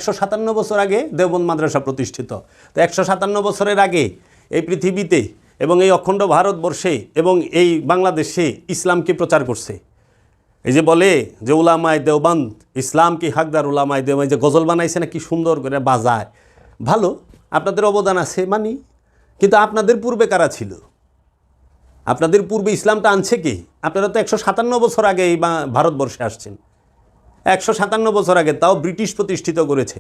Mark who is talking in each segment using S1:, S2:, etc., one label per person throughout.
S1: 157 বছর আগে দেওবন্দ মাদ্রাসা প্রতিষ্ঠিত। তো 157 বছরের আগে এই পৃথিবীতে এবং এই অখণ্ড ভারতবর্ষে এবং এই বাংলাদেশে ইসলামকে প্রচার করছে। এই যে বলে যে উলামায়ে দেওবন্দ ইসলাম কি হাকদার উলামায়ে দেওবন্দ, যে গজল বানাইছে না, কি সুন্দর করে বাজায়, ভালো, আপনাদের অবদান আছে মানি। কিন্তু আপনাদের পূর্বে কারা ছিল? আপনাদের পূর্বে ইসলামটা আনছে কি? আপনারা তো 157 বছর আগে এই ভারতবর্ষে আসছেন। 157 বছর আগে, তাও ব্রিটিশ প্রতিষ্ঠিত করেছে।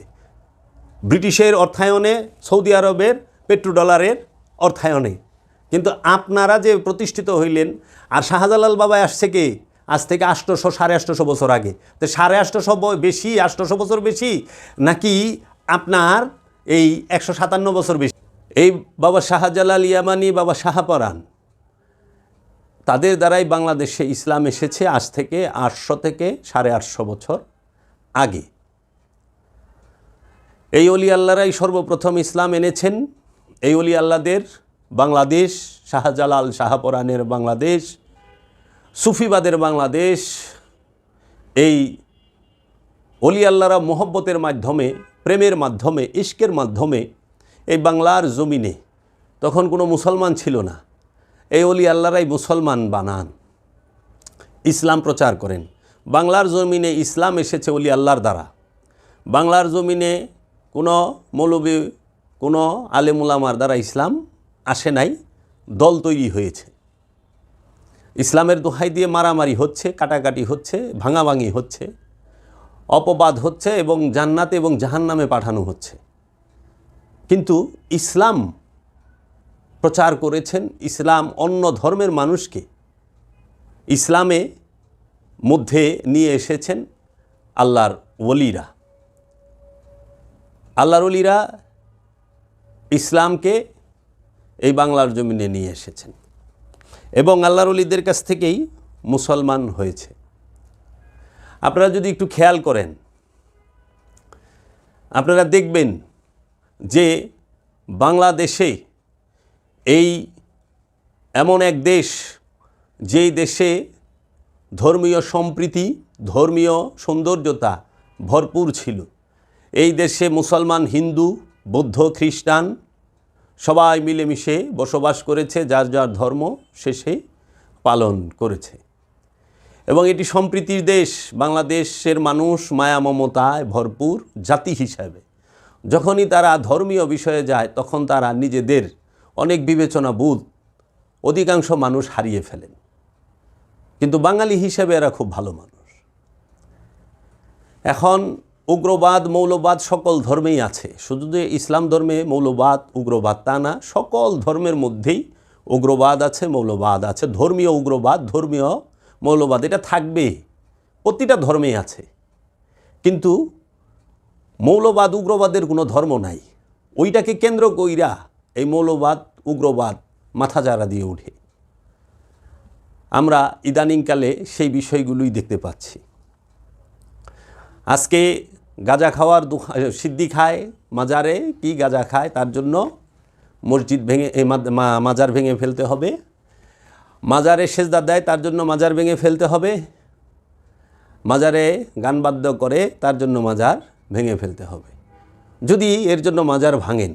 S1: ব্রিটিশের অর্থায়নে, সৌদি আরবের পেট্রোডলারের অর্থায়নে। কিন্তু আপনারা যে প্রতিষ্ঠিত হইলেন, আর শাহজালাল বাবা আসছে কে? আজ থেকে 800 850 বছর আগে। তো 850 বেশি, 800 বছর বেশি, নাকি আপনার এই 157 বছর বেশি? এই বাবা শাহজালাল ইয়ামানি, বাবা শাহপরাণ, তাদের দ্বারাই বাংলাদেশে ইসলাম এসেছে আজ থেকে 800 থেকে 850 বছর আগে। এই অলি আল্লাহরাই সর্বপ্রথম ইসলাম এনেছেন। এই অলি আল্লাহদের বাংলাদেশ, শাহজালাল শাহপরাণের বাংলাদেশ, সুফিবাদের বাংলাদেশ, এই অলি আল্লাহরা মোহব্বতের মাধ্যমে, প্রেমের মাধ্যমে, ইশকের মাধ্যমে এই বাংলার জমিনে, তখন কোনো মুসলমান ছিল না, এই অলি আল্লাহরাই মুসলমান বানান, ইসলাম প্রচার করেন। বাংলার জমিনে ইসলাম এসেছে অলি আল্লাহর দ্বারা। বাংলার জমিনে কোনো মৌলবী, কোনো আলেমুলামার দ্বারা ইসলাম আসে নাই, দল তৈরি হয়েছে। ইসলামের দোহাই দিয়ে মারামারি হচ্ছে, কাটাকাটি হচ্ছে, ভাঙাভাঙি হচ্ছে, অপবাদ হচ্ছে এবং জান্নাতে এবং জাহান্নামে পাঠানো হচ্ছে। কিন্তু ইসলাম প্রচার করেছেন, ইসলাম অন্য ধর্মের মানুষকে ইসলামে মধ্যে নিয়ে এসেছেন আল্লাহর ওলিরা। আল্লাহর ওলিরা ইসলামকে এই বাংলার জমিনে নিয়ে এসেছেন এবং আল্লাহর ওলিদের কাছ থেকেই মুসলমান হয়েছে। আপনারা যদি একটু খেয়াল করেন, আপনারা দেখবেন যে বাংলাদেশে এই এমন এক দেশ, যেই দেশে ধর্মীয় সম্প্রীতি, ধর্মীয় সৌন্দর্যতা ভরপুর ছিল। এই দেশে মুসলমান, হিন্দু, বৌদ্ধ, খ্রিস্টান সবাই মিলেমিশে বসবাস করেছে, যার যার ধর্ম শেষে পালন করেছে এবং এটি সম্প্রীতির দেশ। বাংলাদেশের মানুষ মায়া মমতায় ভরপুর জাতি হিসাবে যখনই তারা ধর্মীয় বিষয়ে যায়, তখন তারা নিজেদের অনেক বিবেচনা বোধ অধিকাংশ মানুষ হারিয়ে ফেলেন। কিন্তু বাঙালি হিসেবে এরা খুব ভালো মানুষ। এখন উগ্রবাদ, মৌলবাদ সকল ধর্মেই আছে। শুধু যে ইসলাম ধর্মে মৌলবাদ, উগ্রবাদ তা না, সকল ধর্মের মধ্যেই উগ্রবাদ আছে, মৌলবাদ আছে। ধর্মীয় উগ্রবাদ, ধর্মীয় মৌলবাদ এটা থাকবে, প্রতিটা ধর্মেই আছে। কিন্তু মৌলবাদ, উগ্রবাদের কোনো ধর্ম নাই। ওইটাকে কেন্দ্র কইরা এই মৌলবাদ, উগ্রবাদ মাথা চাড়া দিয়ে ওঠে। আমরা ইদানিংকালে সেই বিষয়গুলোই দেখতে পাচ্ছি। আজকে গাঁজা খাওয়ার সিদ্ধি খায়, মাজারে কি গাঁজা খায়, তার জন্য মসজিদ ভেঙে, মাজার ভেঙে ফেলতে হবে। মাজারে সেজদা দেয়, তার জন্য মাজার ভেঙে ফেলতে হবে। মাজারে গান বাদ্য করে, তার জন্য মাজার ভেঙে ফেলতে হবে। যদি এর জন্য মাজার ভাঙেন,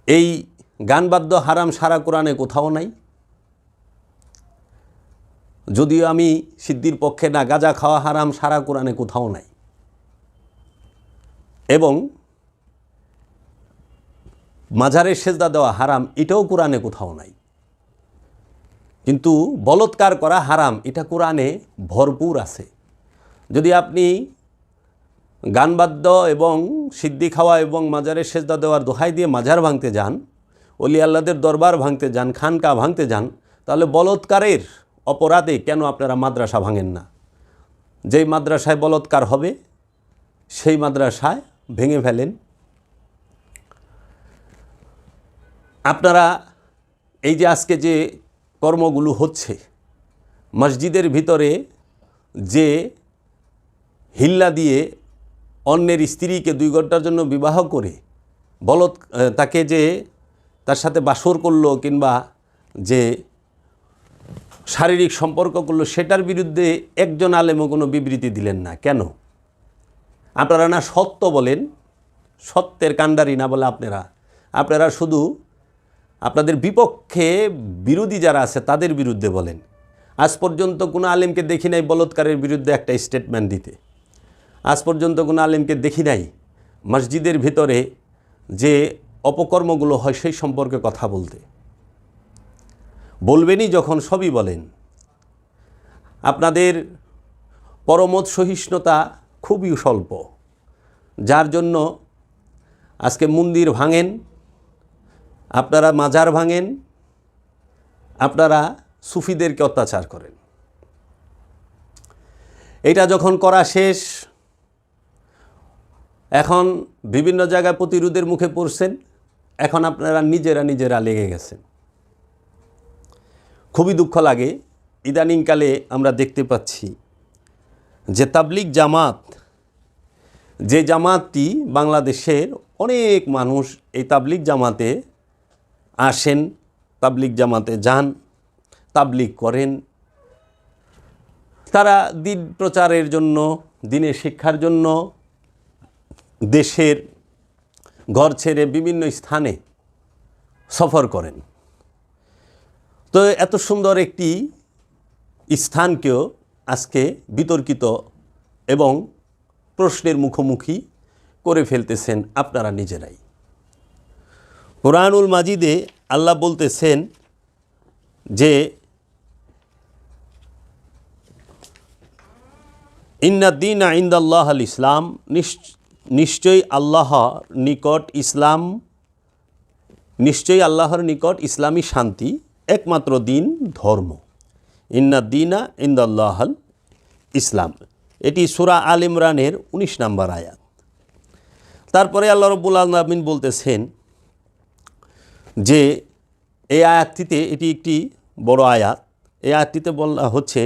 S1: এই গান বাদ্য হারাম সারা কোরআনে কোথাও নাই। যদিও আমি সিদ্ধির পক্ষে না, গাঁজা খাওয়া হারাম সারা কোরআনে কোথাও নাই। এবং মাজারে সেজদা দেওয়া হারাম, এটাও কোরআনে কোথাও নাই। কিন্তু বলৎকার করা হারাম, এটা কোরআনে ভরপুর আছে। যদি আপনি গানবাদ্য এবং সিদ্ধি খাওয়া এবং মাজারে সেজদা দেওয়ার দোহাই দিয়ে মাজার ভাঙতে যান, অলি আল্লাহদের দরবার ভাঙতে যান, খানকা ভাঙতে যান, তাহলে বলৎকারের অপরাধে কেন আপনারা মাদ্রাসা ভাঙেন না? যেই মাদ্রাসায় বলৎকার হবে সেই মাদ্রাসায় ভেঙে ফেলেন। আপনারা এই যে আজকে যে কর্মগুলো হচ্ছে, মসজিদের ভিতরে যে হিল্লা দিয়ে অন্যের স্ত্রীকে 2 ঘন্টার জন্য বিবাহ করে তাকে যে তার সাথে বাসর করলো কিংবা যে শারীরিক সম্পর্ক করলো, সেটার বিরুদ্ধে একজন আলেমও কোনো বিবৃতি দিলেন না। কেন? আপনারা না সত্য বলেন, সত্যের কাণ্ডারি না বলে আপনারা শুধু আপনাদের বিপক্ষে বিরোধী যারা আছে তাদের বিরুদ্ধে বলেন। আজ পর্যন্ত কোনো আলেমকে দেখি নাই বলৎকারের বিরুদ্ধে একটা স্টেটমেন্ট দিতে। আজ পর্যন্ত কোনো আলেমকে দেখি নাই মসজিদের ভিতরে যে অপকর্মগুলো হয় সেই সম্পর্কে কথা বলতে। বলবেনই যখন সবই বলেন। আপনাদের পরমত সহিষ্ণুতা খুবই স্বল্প, যার জন্য আজকে মন্দির ভাঙেন, আপনারা মাজার ভাঙেন, আপনারা সুফিদেরকে অত্যাচার করেন। এটা যখন করা শেষ, এখন বিভিন্ন জায়গায় প্রতিরোধের মুখে পড়ছেন, এখন আপনারা নিজেরা লেগে গেছেন। খুবই দুঃখ লাগে, ইদানিংকালে আমরা দেখতে পাচ্ছি যে তাবলিগ জামাত, যে জামাতটি বাংলাদেশের অনেক মানুষ এই তাবলিগ জামাতে আসেন, তাবলিগ জামাতে যান, তাবলিগ করেন। তারা দিন প্রচারের জন্য, দিনের শিক্ষার জন্য দেশের ঘর ছেড়ে বিভিন্ন স্থানে সফর করেন। তো এত সুন্দর একটি স্থানকেও আজকে বিতর্কিত এবং প্রশ্নের মুখোমুখি করে ফেলতেছেন আপনারা নিজেরাই। কোরআনুল মাজিদে আল্লাহ বলতেছেন যে ইন্না দীনা ইনদাল্লাহ আল ইসলাম, নিশ্চয়ই আল্লাহর নিকট ইসলামী শান্তি একমাত্র দিন, ধর্ম। ইন্না দীনা ইনদাল্লাহ আল ইসলাম, এটি সূরা আল ইমরানের 19 নম্বর আয়াত। তারপরে আল্লাহ রাব্বুল আলামিন বলতেছেন যে এই আয়াতটিতে, এটি একটি বড় আয়াত, এই আয়াতটিতে বলা হচ্ছে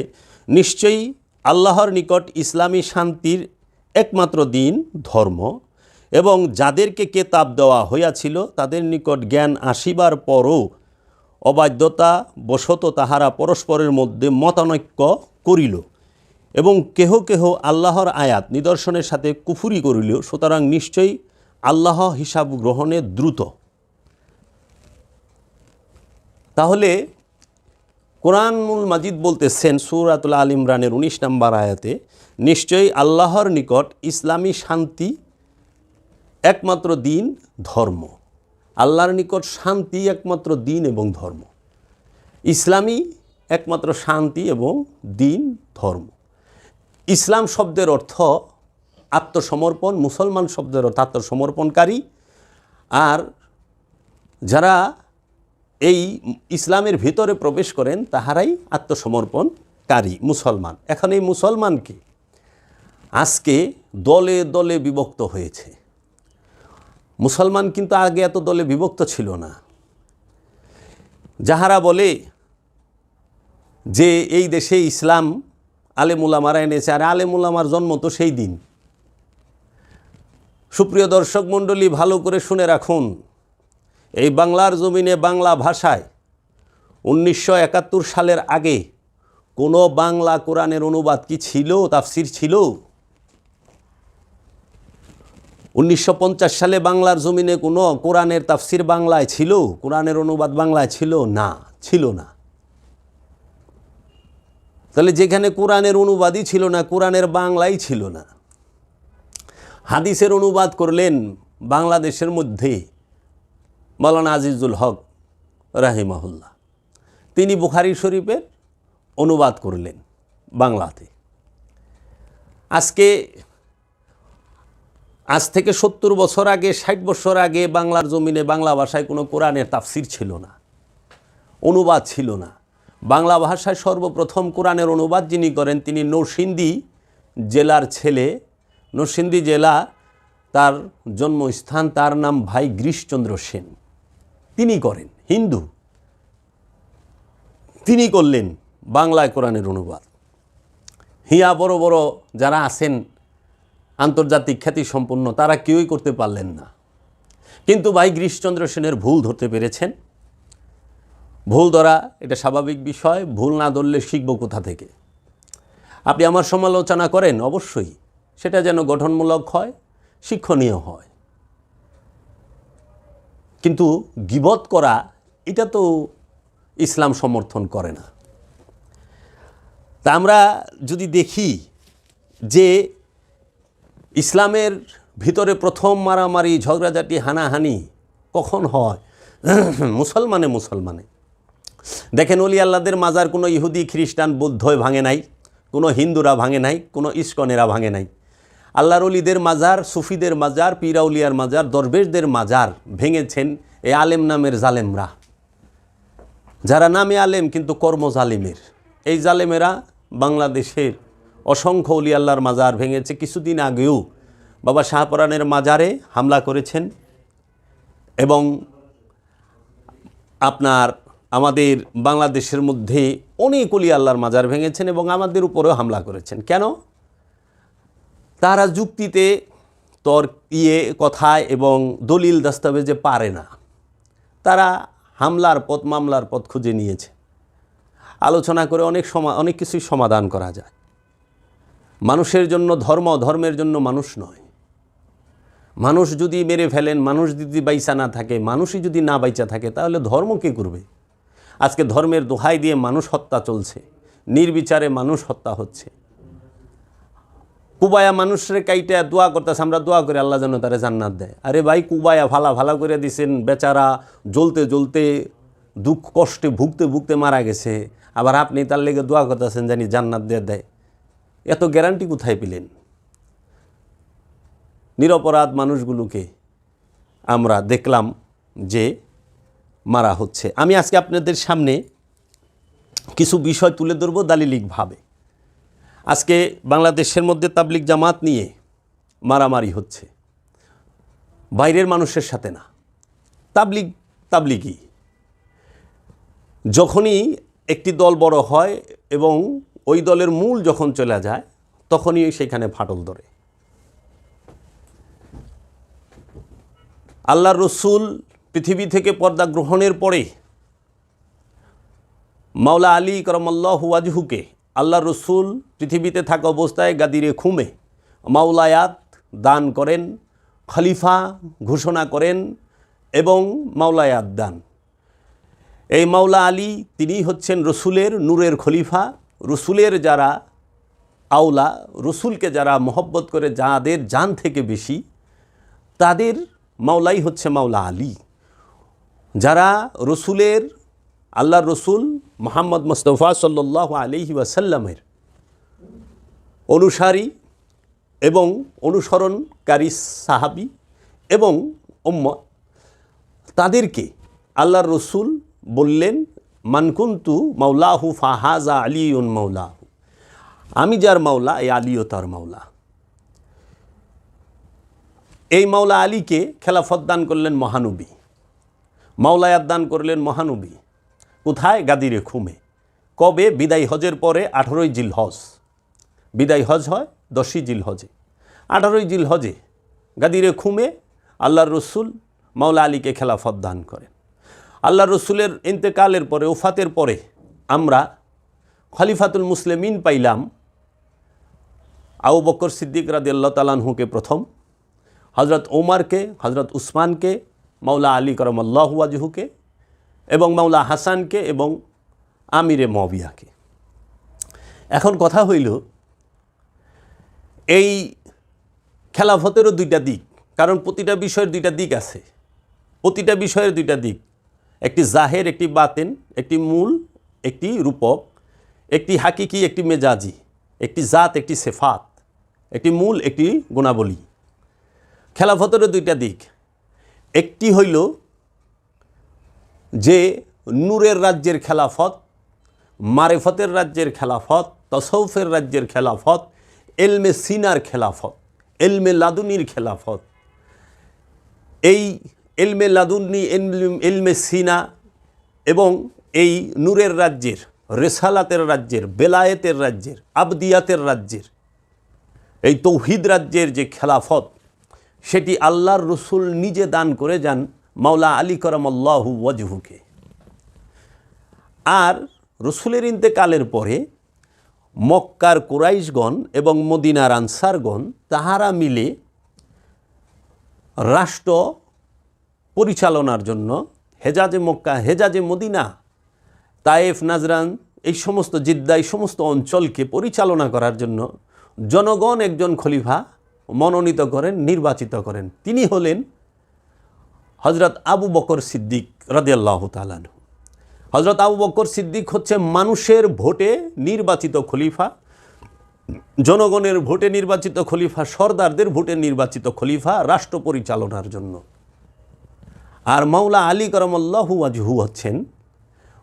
S1: নিশ্চয়ই আল্লাহর নিকট ইসলামী শান্তির একমাত্র দিন, ধর্ম, এবং যাদেরকে কেতাব দেওয়া হইয়াছিল তাদের নিকট জ্ঞান আসিবার পরও অবাধ্যতা বশত তাহারা পরস্পরের মধ্যে মতানৈক্য করিল এবং কেহ কেহ আল্লাহর আয়াত নিদর্শনের সাথে কুফুরি করিল। সুতরাং নিশ্চয়ই আল্লাহ হিসাব গ্রহণে দ্রুত। তাহলে কোরআনুল মাজিদ বলতেছেন সূরাতুল আল ইমরানের 19 নম্বর আয়াতে, নিশ্চয়ই আল্লাহর নিকট ইসলামী শান্তি একমাত্র দিন, ধর্ম। আল্লাহর নিকট শান্তি একমাত্র দিন এবং ধর্ম। ইসলামী একমাত্র শান্তি এবং দিন, ধর্ম। ইসলাম শব্দের অর্থ আত্মসমর্পণ, মুসলমান শব্দের অর্থ আত্মসমর্পণকারী। আর যারা এই ইসলামের ভিতরে প্রবেশ করেন তাহারাই আত্মসমর্পণকারী, মুসলমান। এখন এই মুসলমানকে আজকে দলে দলে বিভক্ত হয়েছে। মুসলমান কিন্তু আগে এত দলে বিভক্ত ছিল না। যাহারা বলে যে এই দেশে ইসলাম আলেমুলামারা এনেছে, আর আলেমুলামার জন্ম তো সেই দিন। সুপ্রিয় দর্শক মণ্ডলী, ভালো করে শুনে রাখুন, এই বাংলার জমিনে বাংলা ভাষায় 1971 সালের আগে কোনো বাংলা কোরআনের অনুবাদ কি ছিল, তাফসির ছিল? 1950 সালে বাংলার জমিনে কোনো কোরআনের তাফসির বাংলায় ছিল, কোরআনের অনুবাদ বাংলায় ছিল না? ছিল না। তাহলে যেখানে কোরআনের অনুবাদই ছিল না, কোরআনের বাংলাই ছিল না, হাদিসের অনুবাদ করলেন বাংলাদেশের মধ্যে মাওলানা আজিজুল হক রাহিমাহুল্লাহ। তিনি বুখারী শরীফের অনুবাদ করলেন বাংলাতে। আজ থেকে 70 বছর আগে, 60 বছর আগে বাংলার জমিনে বাংলা ভাষায় কোনো কোরআনের তাফসির ছিল না, অনুবাদ ছিল না। বাংলা ভাষায় সর্বপ্রথম কোরআনের অনুবাদ যিনি করেন তিনি নরসিংদী জেলার ছেলে। নরসিংদী জেলা তার জন্মস্থান, তার নাম ভাই গিরিশচন্দ্র সেন। তিনি করেন, হিন্দু, তিনি করলেন বাংলায় কোরআনের অনুবাদ। হিয়া বড় বড় যারা আছেন আন্তর্জাতিক খ্যাতি সম্পন্ন, তারা কেউই করতে পারলেন না। কিন্তু ভাই গিরিশচন্দ্র সেনের ভুল ধরতে পেরেছেন। ভুল ধরা এটা স্বাভাবিক বিষয়, ভুল না ধরলে শিখব কোথা থেকে? আপনি আমার সমালোচনা করেন অবশ্যই, সেটা যেন গঠনমূলক হয়, শিক্ষণীয় হয়। কিন্তু গীবত করা এটা তো ইসলাম সমর্থন করে না। তা আমরা যদি দেখি যে ইসলামের ভিতরে প্রথম মারামারি, ঝগড়াঝাটি, হানাহানি কখন হয়? মুসলমানে। দেখেন, অলি আল্লাহদের মাজার কোনো ইহুদি, খ্রিস্টান, বৌদ্ধই ভাঙে নাই, কোনো হিন্দুরা ভাঙে নাই, কোনো ইস্কনেরা ভাঙে নাই। আল্লাহর অলিদের মাজার, সুফিদের মাজার, পীরাউলিয়ার মাজার, দরবেশদের মাজার ভেঙেছেন এই আলেম নামের জালেমরা, যারা নামে আলেম কিন্তু কর্ম জালিমের। এই জালেমেরা বাংলাদেশের অসংখ্য অলি আল্লাহর মাজার ভেঙেছে। কিছুদিন আগেও বাবা শাহপরানের মাজারে হামলা করেছেন এবং আপনার আমাদের বাংলাদেশের মধ্যে অনেক অলি আল্লাহর মাজার ভেঙেছেন এবং আমাদের উপরেও হামলা করেছেন। কেন? তারা যুক্তিতে, কথায় এবং দলিল দস্তাবেজে পারে না। তারা হামলার পথ, মামলার পথ খুঁজে নিয়েছে। আলোচনা করে অনেক কিছুই সমাধান করা যায়। মানুষের জন্য ধর্ম, ধর্মের জন্য মানুষ নয়। মানুষ যদি মেরে ফেলেন, মানুষ যদি বাইচা না থাকে, মানুষই যদি না বাইচা থাকে, তাহলে ধর্ম কে করবে? আজকে ধর্মের দোহাই দিয়ে মানুষ হত্যা চলছে, নির্বিচারে মানুষ হত্যা হচ্ছে। কুবায়া মানুষের কাইটা দোয়া করতেছে, আমরা দোয়া করে আল্লাহ যেন তারা জান্নাত দেয়। আরে ভাই, কুবায়া ভালা করে দিছেন, বেচারা জ্বলতে জ্বলতে দুঃখ কষ্টে ভুগতে ভুগতে মারা গেছে, আবার আপনি তার লেগে দোয়া করতেছেন জানি জান্নাত দিয়ে দেয়। এত গ্যারান্টি কোথায় পেলেন? নিরপরাধ মানুষগুলোকে আমরা দেখলাম যে মারা হচ্ছে। আমি আজকে আপনাদের সামনে কিছু বিষয় তুলে ধরব দালিলিকভাবে। আজকে বাংলাদেশের মধ্যে তাবলিগ জামাত নিয়ে মারামারি হচ্ছে, বাইরের মানুষের সাথে না। তাবলিগি যখনই একটি দল বড় হয় এবং ওই দলের মূল যখন চলে যায়, তখনই সেখানে ফাটল ধরে। আল্লাহর রসুল পৃথিবী থেকে পর্দা গ্রহণের পরে মাওলা আলী করমাল্লাহু ওয়াজহুকে আল্লাহর রসুল পৃথিবীতে থাকা অবস্থায় গাদিরে খুমে মাওলায়াত দান করেন, খলিফা ঘোষণা করেন এবং মাওলায়াত দান। এই মাওলা আলী তিনি হচ্ছেন রসুলের নূরের খলিফা। রসুলের যারা আওলা, রসুলকে যারা মহব্বত করে, যাদের জান থেকে বেশি, তাদের মাওলাই হচ্ছে মাওলা আলী। যারা রসুলের, আল্লাহর রসুল মুহাম্মদ মুস্তাফা সাল্লাল্লাহু আলাইহি ওয়াসাল্লামের অনুসারী এবং অনুসরণকারী সাহাবী এবং উম্মত, তাদেরকে আল্লাহর রসুল বললেন, মানকুন্তু মাওলাহু ফাহাজা আলিউন মাওলাহু, আমি যার মাওলা এই আলীও তার মাওলা। এই মাওলা আলীকে খেলাফত দান করলেন মহানবী, মাওলায়াত দান করলেন মহানবী। কোথায়? গাদিরে খুমে। কবে? বিদায় হজের পরে 18ই জিলহজ। বিদায় হজ হয় 10ই জিলহজে। 18ই জিলহজে গাদিরে খুমে আল্লাহর রসুল মাওলা আলীকে খেলাফত দান করেন। আল্লাহর রসুলের ইন্তেকালের পরে, ওফাতের পরে আমরা খলিফাতুল মুসলিমিন পাইলাম আবু বকর সিদ্দিক রাদিয়াল্লাহু তাআলা আনহুকে প্রথম, হজরত ওমরকে, হজরত উসমানকে, মাওলা আলী করমাল্লাহু ওয়াজহুকে এবং মাওলা হাসানকে এবং আমিরে মুআবিয়াকে। এখন কথা হইল, এই খেলাফতেরও দুইটা দিক, কারণ প্রতিটা বিষয়ের দুইটা দিক আছে। প্রতিটা বিষয়ের দুইটা দিক, একটি জাহের, একটি বাতেন, একটি মূল, একটি রূপক, একটি হাকিকি, একটি মেজাজি, একটি জাত, একটি সেফাত, একটি মূল, একটি গুণাবলী। খেলাফতেরও দুইটা দিক। একটি হইল যে নূরের রাজ্যের খেলাফত, মারেফতের রাজ্যের খেলাফত, তসৌফের রাজ্যের খেলাফত, এলমে সিনার খেলাফত, এলমে লাদুনির খেলাফত। এই এলমে লাদুনি, এলমে সিনা এবং এই নূরের রাজ্যের, রেসালাতের রাজ্যের, বেলায়েতের রাজ্যের, আবদিয়াতের রাজ্যের, এই তৌহিদ রাজ্যের যে খেলাফত, সেটি আল্লাহর রসুল নিজে দান করে যান মাওলা আলী করমাল্লাহু ওয়াজহুকে। আর রসুলের ইন্তেকালের পরে মক্কার কুরাইশগণ এবং মদিনার আনসারগণ তাহারা মিলে রাষ্ট্র পরিচালনার জন্য হেজাজে মক্কা, হেজাজে মদিনা, তায়েফ, নাজরান, এই সমস্ত জিদ্দা, এই সমস্ত অঞ্চলকে পরিচালনা করার জন্য জনগণ একজন খলিফা মনোনীত করেন, নির্বাচিত করেন। তিনি হলেন হজরত আবু বকর সিদ্দিক রাদিয়াল্লাহু তাআলা আনহু। হজরত আবু বকর সিদ্দিক হচ্ছে মানুষের ভোটে নির্বাচিত খলিফা, জনগণের ভোটে নির্বাচিত খলিফা, সরদারদের ভোটে নির্বাচিত খলিফা রাষ্ট্র পরিচালনার জন্য। আর মাওলা আলী কারামাল্লাহু ওয়াজহু হচ্ছেন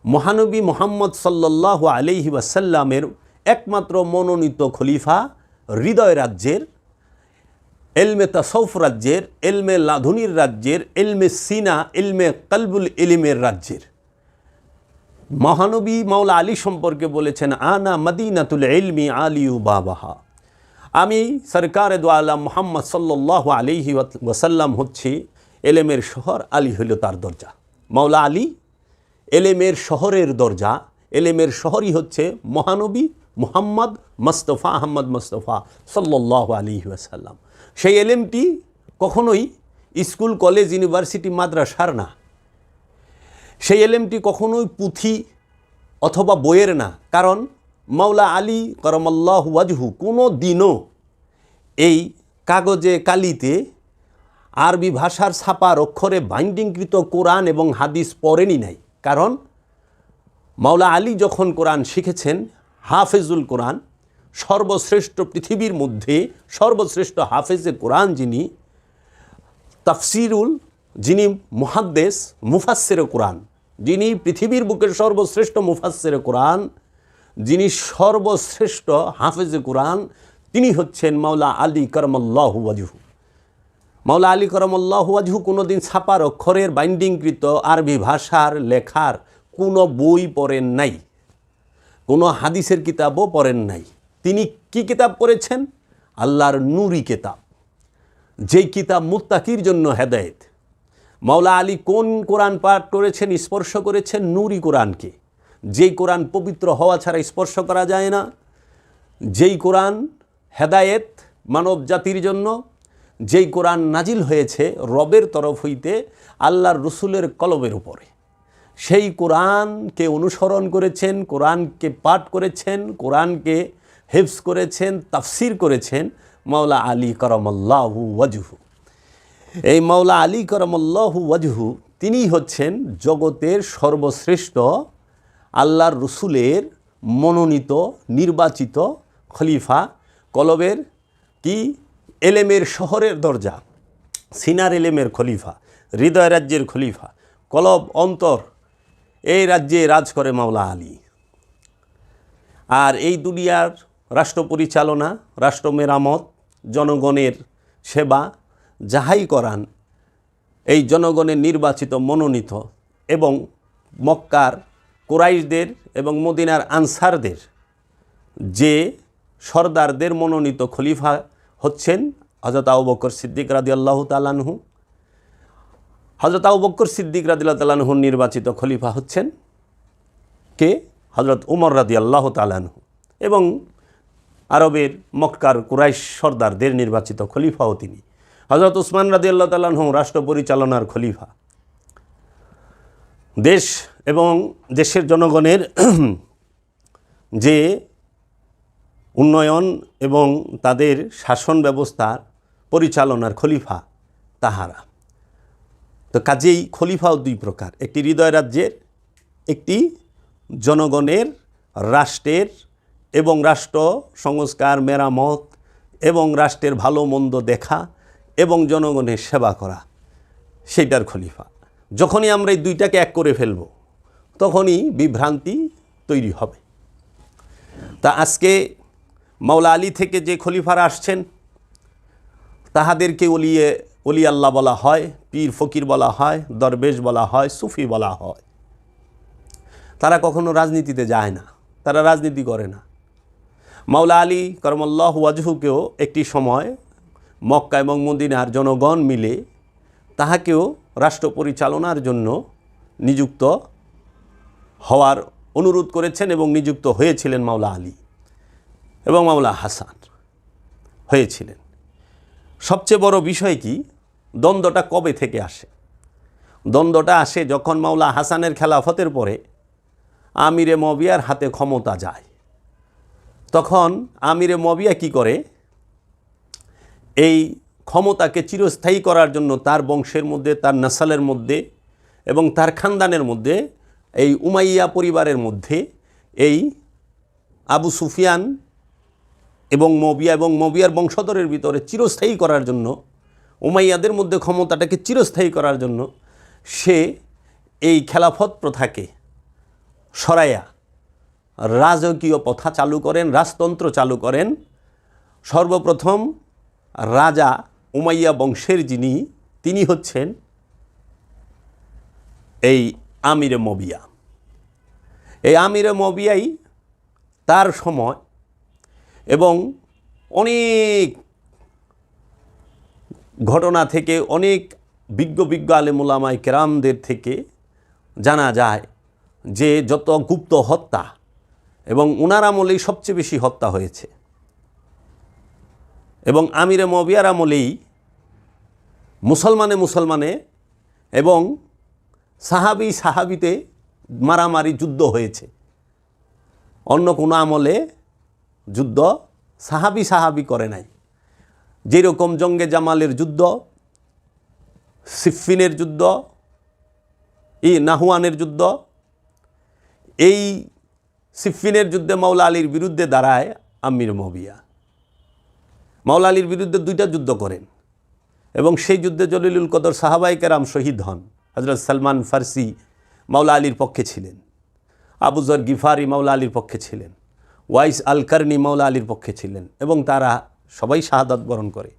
S1: মহানবী মুহাম্মদ সাল্লাল্লাহু আলাইহি ওয়াসাল্লামের একমাত্র মনোনীত খলিফা, হৃদয় রাজ্যের, এলমে তাসাউফ রাজ্যের, এলমে লাধুনির রাজ্যের, এলমে সিনা, এলমে কলবুল ইলমের রাজ্যের। মহানবী মাওলা আলী সম্পর্কে বলেছেন, আনা মদিনাতুল ইলমি আলিউ বাবাহা, আমি সরকারে দো আলম মুহাম্মদ সাল্লাল্লাহু আলাইহি ওয়াসাল্লাম হচ্ছি এলেমের শহর, আলী হইল তার দরজা। মাওলা আলী এলেমের শহরের দরজা, এলেমের শহরই হচ্ছে মহানবী মুহাম্মদ মুস্তাফা, আহমদ মুস্তাফা সাল্লাল্লাহু আলাইহি ওয়াসাল্লাম। সেই এলেমটি কখনোই স্কুল, কলেজ, ইউনিভার্সিটি, মাদ্রাসার না। সেই এলেমটি কখনোই পুঁথি অথবা বইয়ের না। কারণ মাওলা আলী কারামাল্লাহু ওয়াজহু কোনো দিনও এই কাগজে কালিতে আরবি ভাষার ছাপার অক্ষরে বাইন্ডিংকৃত কোরআন এবং হাদিস পড়েনি নাই। কারণ মাওলা আলী যখন কোরআন শিখেছেন, হাফেজুল কোরআন, সর্বশ্রেষ্ঠ, পৃথিবীর মধ্যে সর্বশ্রেষ্ঠ হাফেজে কোরআন যিনি, তাফসিরুল, যিনি মুহাদ্দেস, মুফাসসিরে কোরআন, যিনি পৃথিবীর বুকের সর্বশ্রেষ্ঠ মুফাসসিরে কোরআন, যিনি সর্বশ্রেষ্ঠ হাফেজে কোরআন, তিনি হচ্ছেন মাওলা আলী কারামাল্লাহু ওয়াজহু। মাওলা আলী কারামাল্লাহু ওয়াজহু কোনোদিন ছাপার অক্ষরের বাইন্ডিংকৃত আরবি ভাষার লেখার কোনো বই পড়েন নাই, কোনো হাদিসের কিতাবও পড়েন নাই। তিনি কি কিতাব পড়েছেন? আল্লাহর নূরি কিতাব, যেই কিতাব মুত্তাকির জন্য হেদায়েত। মাওলা আলী কোন কোরআন পাঠ করেছেন, স্পর্শ করেছেন? নূরি কোরআনকে, যেই কোরআন পবিত্র হওয়া ছাড়া স্পর্শ করা যায় না, যেই কোরআন হেদায়েত মানব জাতির জন্য, যেই কোরআন নাজিল হয়েছে রবের তরফ হইতে আল্লাহর রসুলের কলবের উপরে, সেই কোরআনকে অনুসরণ করেছেন, কোরআনকে পাঠ করেছেন, কোরআনকে হেফজ করেছেন, তাফসির করেছেন মাওলা আলী কারামাল্লাহু ওয়াজহু। এই মাওলা আলী কারামাল্লাহু ওয়াজহু তিনি হচ্ছেন জগতের সর্বশ্রেষ্ঠ আল্লাহর রসুলের মনোনীত নির্বাচিত খলিফা, কলবের কি এলেমের শহরের দরজা, সিনার এলেমের খলিফা, হৃদয় রাজ্যের খলিফা, কলব অন্তর, এই রাজ্যে রাজ করে মাওলা আলী। আর এই দুনিয়ার রাষ্ট্র পরিচালনা, রাষ্ট্র মেরামত, জনগণের সেবা যাহাই করান, এই জনগণের নির্বাচিত, মনোনীত এবং মক্কার কুরাইশদের এবং মদিনার আনসারদের যে সরদারদের মনোনীত খলিফা হচ্ছেন হযরত আবু বকর সিদ্দিক রাদিয়াল্লাহু তাআলা আনহু। হযরত আবু বকর সিদ্দিক রাদিয়াল্লাহু তাআলা আনহুর নির্বাচিত খলিফা হচ্ছেন কে? হযরত উমর রাদিয়াল্লাহু তাআলা আনহু। এবং আরবের মক্কার কুরাইশ সরদারদের নির্বাচিত খলিফাও তিনি। হযরত উসমান রাদিয়াল্লাহু তাআলা আনহু রাষ্ট্র পরিচালনার খলিফা। দেশ এবং দেশের জনগণের যে উন্নয়ন এবং তাদের শাসন ব্যবস্থার পরিচালনার খলিফা তাহারা। তো কাজেই খলিফাও দুই প্রকার, একটি হৃদয় রাজ্যের, একটি জনগণের, রাষ্ট্রের এবং রাষ্ট্র সংস্কার, মেরামত এবং রাষ্ট্রের ভালো মন্দ দেখা এবং জনগণের সেবা করা, সেইটার খলিফা। যখনই আমরা এই দুইটাকে এক করে ফেলব তখনই বিভ্রান্তি তৈরি হবে। তা আজকে মাওলা আলী থেকে যে খলিফারা আসছেন তাহাদেরকে অলি আল্লাহ বলা হয়, পীর ফকির বলা হয়, দরবেশ বলা হয়, সুফি বলা হয়। তারা কখনো রাজনীতিতে যায় না, তারা রাজনীতি করে না। মাওলা আলী কারামাল্লাহু ওয়াজহুকেও একটি সময় মক্কা এবং মদিনার জনগণ মিলে তাহাকেও রাষ্ট্র পরিচালনার জন্য নিযুক্ত হওয়ার অনুরোধ করেছেন এবং নিযুক্ত হয়েছিলেন মাওলা আলী। এবং মাওলা হাসান হয়েছিলেন। সবচেয়ে বড় বিষয় কি, দ্বন্দ্বটা কবে থেকে আসে? দ্বন্দ্বটা আসে যখন মাওলা হাসানের খেলাফতের পরে আমিরে মুয়াবিয়ার হাতে ক্ষমতা যায়। তখন আমিরে মুয়াবিয়া কি করে, এই ক্ষমতাকে চিরস্থায়ী করার জন্য তার বংশের মধ্যে, তার নাসালের মধ্যে এবং তার খানদানের মধ্যে, এই উমাইয়া পরিবারের মধ্যে এই আবু সুফিয়ান এবং মুয়াবিয়ার বংশধরের ভিতরে চিরস্থায়ী করার জন্য, উমাইয়াদের মধ্যে ক্ষমতাটাকে চিরস্থায়ী করার জন্য সে এই খেলাফত প্রথাকে সরাইয়া রাজকীয় প্রথা চালু করেন, রাজতন্ত্র চালু করেন। সর্বপ্রথম রাজা উমাইয়া বংশের তিনি হচ্ছেন এই আমিরে মুয়াবিয়া। এই আমিরে মুয়াবিয়াই তার সময় এবং অনেক ঘটনা থেকে, অনেক বিজ্ঞ আলেম উলামায়ে কেরামদের থেকে জানা যায় যে যত গুপ্ত হত্যা এবং উনার আমলেই সবচেয়ে বেশি হত্যা হয়েছে। এবং আমিরে মুয়াবিয়ার আমলেই মুসলমানে এবং সাহাবিতে মারামারি যুদ্ধ হয়েছে। অন্য কোনো আমলে যুদ্ধ সাহাবি করে নাই। যেরকম জঙ্গে জামালের যুদ্ধ, সিফফিনের যুদ্ধ, নাহুয়ানের যুদ্ধ, এই সিফফিনের যুদ্ধে মাওলা আলীর বিরুদ্ধে দাঁড়ায় আমির মুয়াবিয়া। মাওলা আলীর বিরুদ্ধে 2টা যুদ্ধ করেন এবং সেই যুদ্ধে জলিলুল কদর সাহাবায়ে কেরাম শহীদ হন। হযরত সালমান ফারসি মাওলা আলীর পক্ষে ছিলেন, আবু যর গিফারি মাওলা আলীর পক্ষে ছিলেন, ওয়াইস আল কারনি মাওলা আলীর পক্ষে ছিলেন এবং তারা সবাই শাহাদাত বরণ করে।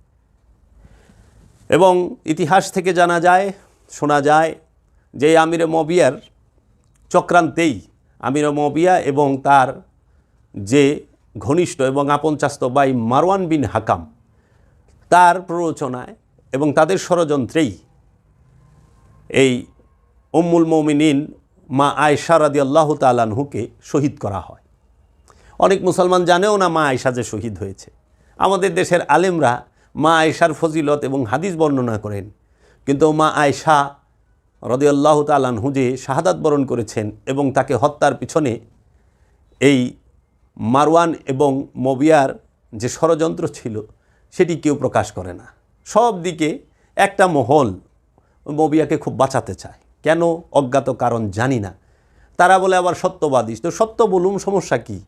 S1: এবং ইতিহাস থেকে জানা যায়, শোনা যায় যে আমিরে মুয়াবিয়ার চক্রান্তেই আমিরে মুয়াবিয়া এবং তার যে ঘনিষ্ঠ এবং আপন চাচতো ভাই মারওয়ান বিন হাকাম, তার প্ররোচনায় এবং তাদের ষড়যন্ত্রেই এই উম্মুল মুমিনিন মা আয়েশা রাদিয়াল্লাহু তাআলা আনহুকে শহীদ করা হয়। অনেক মুসলমান জানেও না মা আয়েশা যে শহীদ হয়েছে। আমাদের দেশের আলেমরা মা আয়েশার ফজিলত এবং হাদিস বর্ণনা করেন, কিন্তু মা আয়েশা রাদিয়াল্লাহু তাআলা আনহু যে শাহাদাত বরণ করেছেন এবং তাকে হত্যার পিছনে এই মারওয়ান এবং মুয়াবিয়ার যে ষড়যন্ত্র ছিল সেটি কেউ প্রকাশ করে না। সব দিকে একটা মহল মুয়াবিয়াকে খুব বাঁচাতে চায়। কেন? অজ্ঞাত কারণ জানি না। তারা বলে আবার সত্যবাদী। তো সত্য বলুম, সমস্যা কি?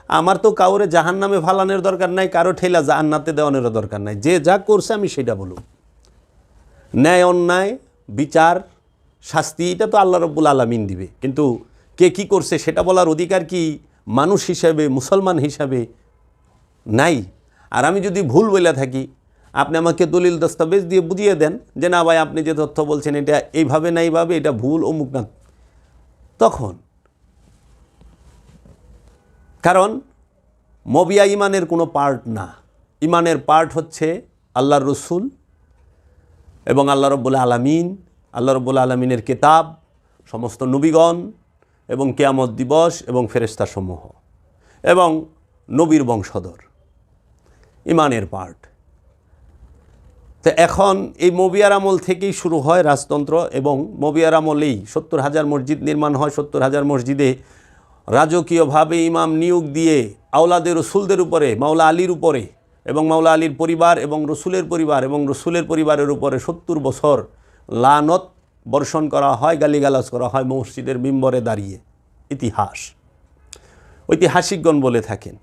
S1: আমার তো কাউরে জাহান্নামে ফালানোর দরকার নাই, কারো ঠেলা জান্নাতে দেওয়ানোর দরকার নাই। যে যা করছে আমি সেটা বলুম। ন্যায় অন্যায় বিচার শাস্তি এটা তো আল্লাহ রাব্বুল আলামিন দিবে, কিন্তু কে কি করছে সেটা বলার অধিকার কি মানুষ হিসাবে, মুসলমান হিসাবে নাই? আর আমি যদি ভুল বলে থাকি, আপনি আমাকে দলিল দস্তাবেজ দিয়ে বুঝিয়ে দেন যে না ভাই আপনি যে তথ্য বলছেন এটা এইভাবে না এইভাবে, এটা ভুল অমুক না, তখন কারণ মুয়াবিয়া ইমানের কোনো পার্ট না। ইমানের পার্ট হচ্ছে আল্লাহর রসুল এবং আল্লাহ রাব্বুল আলামিন, আল্লাহ রাব্বুল আলামিনের কিতাব, সমস্ত নবীগণ এবং কিয়ামত দিবস এবং ফেরেশতাসমূহ এবং নবীর বংশধর, ইমানের পার্ট। তো এখন এই মুয়াবিয়ার আমল থেকেই শুরু হয় রাজতন্ত্র এবং মুয়াবিয়ার আমলেই 70,000 মসজিদ নির্মাণ হয়। 70,000 মসজিদে রাজকীয়ভাবে ইমাম নিয়োগ দিয়ে আওলাদের রসুলদের উপরে, মাওলা আলীর উপরে এবং মাওলা আলীর পরিবার এবং রসুলের পরিবার এবং রসুলের পরিবারের উপরে 70 বছর লানত বর্ষণ করা হয়, গালিগালাজ করা হয় মসজিদের মিম্বরে দাঁড়িয়ে। ইতিহাস ঐতিহাসিকগণ বলে থাকেন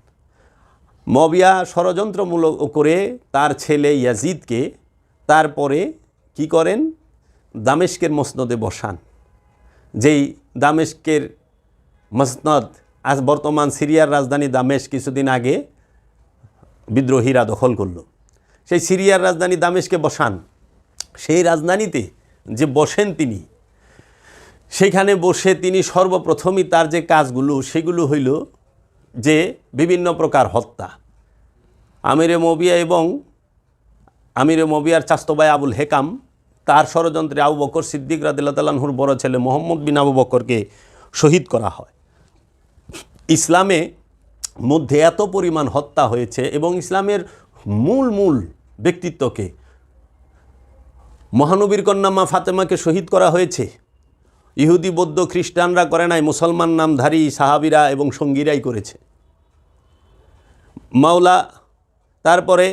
S1: মুয়াবিয়া ষড়যন্ত্রমূলক করে তার ছেলে ইয়াজিদকে তারপরে কি করেন, দামেস্কের মসনদে বসান। যেই দামেস্কের মসনদ আজ বর্তমান সিরিয়ার রাজধানী দামেস্ক কিছুদিন আগে বিদ্রোহীরা দখল করল। সেই সিরিয়ার রাজধানী দামেস্কে বসান। সেই রাজধানীতে যে বসেন তিনি, সেখানে বসে তিনি সর্বপ্রথমই তার যে কাজগুলো সেগুলো হইল যে বিভিন্ন প্রকার হত্যা। আমিরে মুয়াবিয়া এবং আমিরে মুয়াবিয়ার চাচতো ভাই আবুল হেকাম তার ষড়যন্ত্রে আবু বকর সিদ্দিক রাদিয়াল্লাহু তাআলা আনহুর বড় ছেলে মুহাম্মদ বিন আবু বকরকে শহীদ করা হয়। ইসলামে মধ্যে এত পরিমাণ হত্যা হয়েছে এবং ইসলামের মূল ব্যক্তিত্বকে, মহানবীর কন্যা মা ফাতেমাকে শহীদ করা হয়েছে। ইহুদি বৌদ্ধ খ্রিস্টানরা করে নাই, মুসলমান নামধারী সাহাবীরা এবং সঙ্গীরাই করেছে। মাওলা তারপরে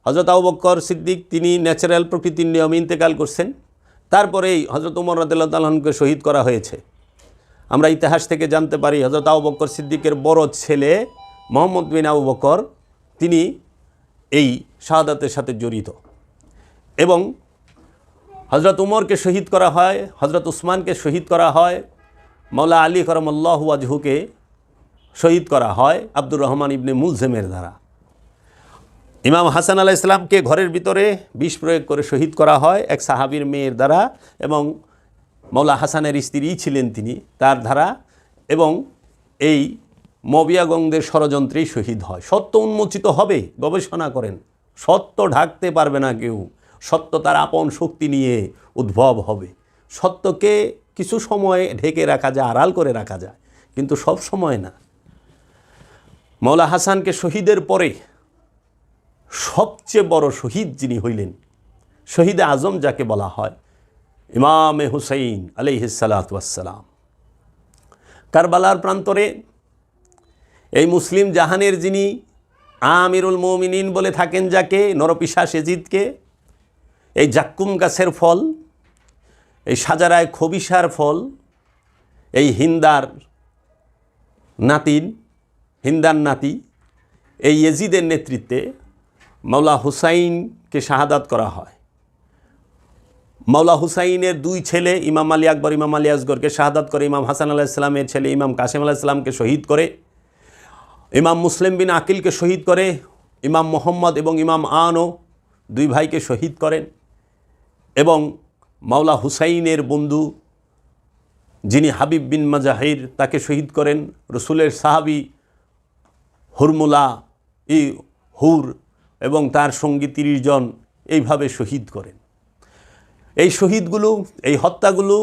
S1: হযরত আবু বকর সিদ্দিক, তিনি ন্যাচারাল প্রকৃতির নিয়মে ইন্তেকাল করছেন। তারপরেই হযরত ওমর রাদিয়াল্লাহু তাআলা আনহুকে শহীদ করা হয়েছে। আমরা ইতিহাস থেকে জানতে পারি হযরত আবু বকর সিদ্দিকের বড় ছেলে মুহাম্মদ বিন আবু বকর, তিনি এই শাহাদাতের সাথে জড়িত। এবং হযরত উমরকে শহীদ করা হয়, হযরত উসমানকে শহীদ করা হয়, মাওলা আলী কারামাল্লাহু ওয়াজহুকে শহীদ করা হয় আব্দুর রহমান ইবনে মুলজেমের দ্বারা। ইমাম হাসান আলাইহিস সালামকে ঘরের ভিতরে বিষ প্রয়োগ করে শহীদ করা হয় এক সাহাবীর মেয়ের দ্বারা, এবং মাওলা হাসানের স্ত্রী ছিলেন তিনি, তার দ্বারা। এবং এই মবিয়াগণদের ষড়যন্ত্রেই শহীদ হয়। সত্য উন্মোচিত হবে, গবেষণা করেন, সত্য ঢাকতে পারবে না কেউ। সত্য তার আপন শক্তি নিয়ে উদ্ভব হবে। সত্যকে কিছু সময় ঢেকে রাখা যায়, আড়াল করে রাখা যায়, কিন্তু সব সময় না। মাওলা হাসানকে শহীদের পরে সবচেয়ে বড় শহীদ যিনি হইলেন, শহীদে আজম যাকে বলা হয়, ইমামে হুসাইন আলাইহিস সালাতু ওয়াস সালাম। কারবালার প্রান্তরে এই মুসলিম জাহানের যিনি আমিরুল মুমিনিন বলে থাকেন, যাকে নরপিশাচ এজিদকে, এই জাক্কুম গাছের ফল, এই সাজারায় খবিসার ফল, এই হিন্দার নাতি এই এজিদের নেতৃত্বে মাওলা হুসাইনকে শাহাদাত করা হয়। মাওলা হুসাইনের দুই ছেলে ইমাম আলী আকবর, ইমাম আলী আসগরকে শাহাদাত করে। ইমাম হাসান আলাইহিস সালামের ছেলে ইমাম কাসেম আলাইহিস সালামকে শহীদ করে। ইমাম মুসলিম বিন আকিলকে শহীদ করে। ইমাম মোহাম্মদ এবং ইমাম আনো দুই ভাইকে শহীদ করেন। এবং মাওলা হুসাইনের বন্ধু যিনি হাবিব বিন মাজাহির, তাকে শহীদ করেন। রসুলের সাহাবী হুরমুলা হুর এবং তার সঙ্গী 30 জন এইভাবে শহীদ করেন। এই শহীদগুলো, এই হত্যাগুলো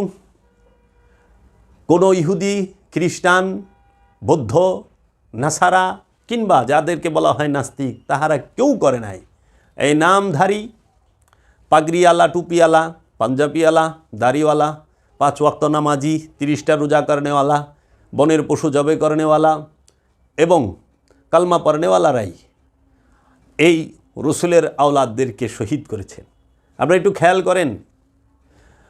S1: কোনো ইহুদি, খ্রিস্টান, বৌদ্ধ, নাসারা কিংবা যাদেরকে বলা হয় নাস্তিক, তাহারা কেউ করে নাই। এই নামধারী পাগড়িওয়ালা, টুপিওয়ালা, পাঞ্জাবিওয়ালা, দাড়িওয়ালা, 5 ওয়াক্ত নামাজি, 30টা রোজা করনেওয়ালা, বনের পশু জবে করনেওয়ালা এবং কালমা পড়নেওয়ালারাই এই রসুলের আওলাদদেরকে শহীদ করেছেন। আপনারা একটু খেয়াল করেন,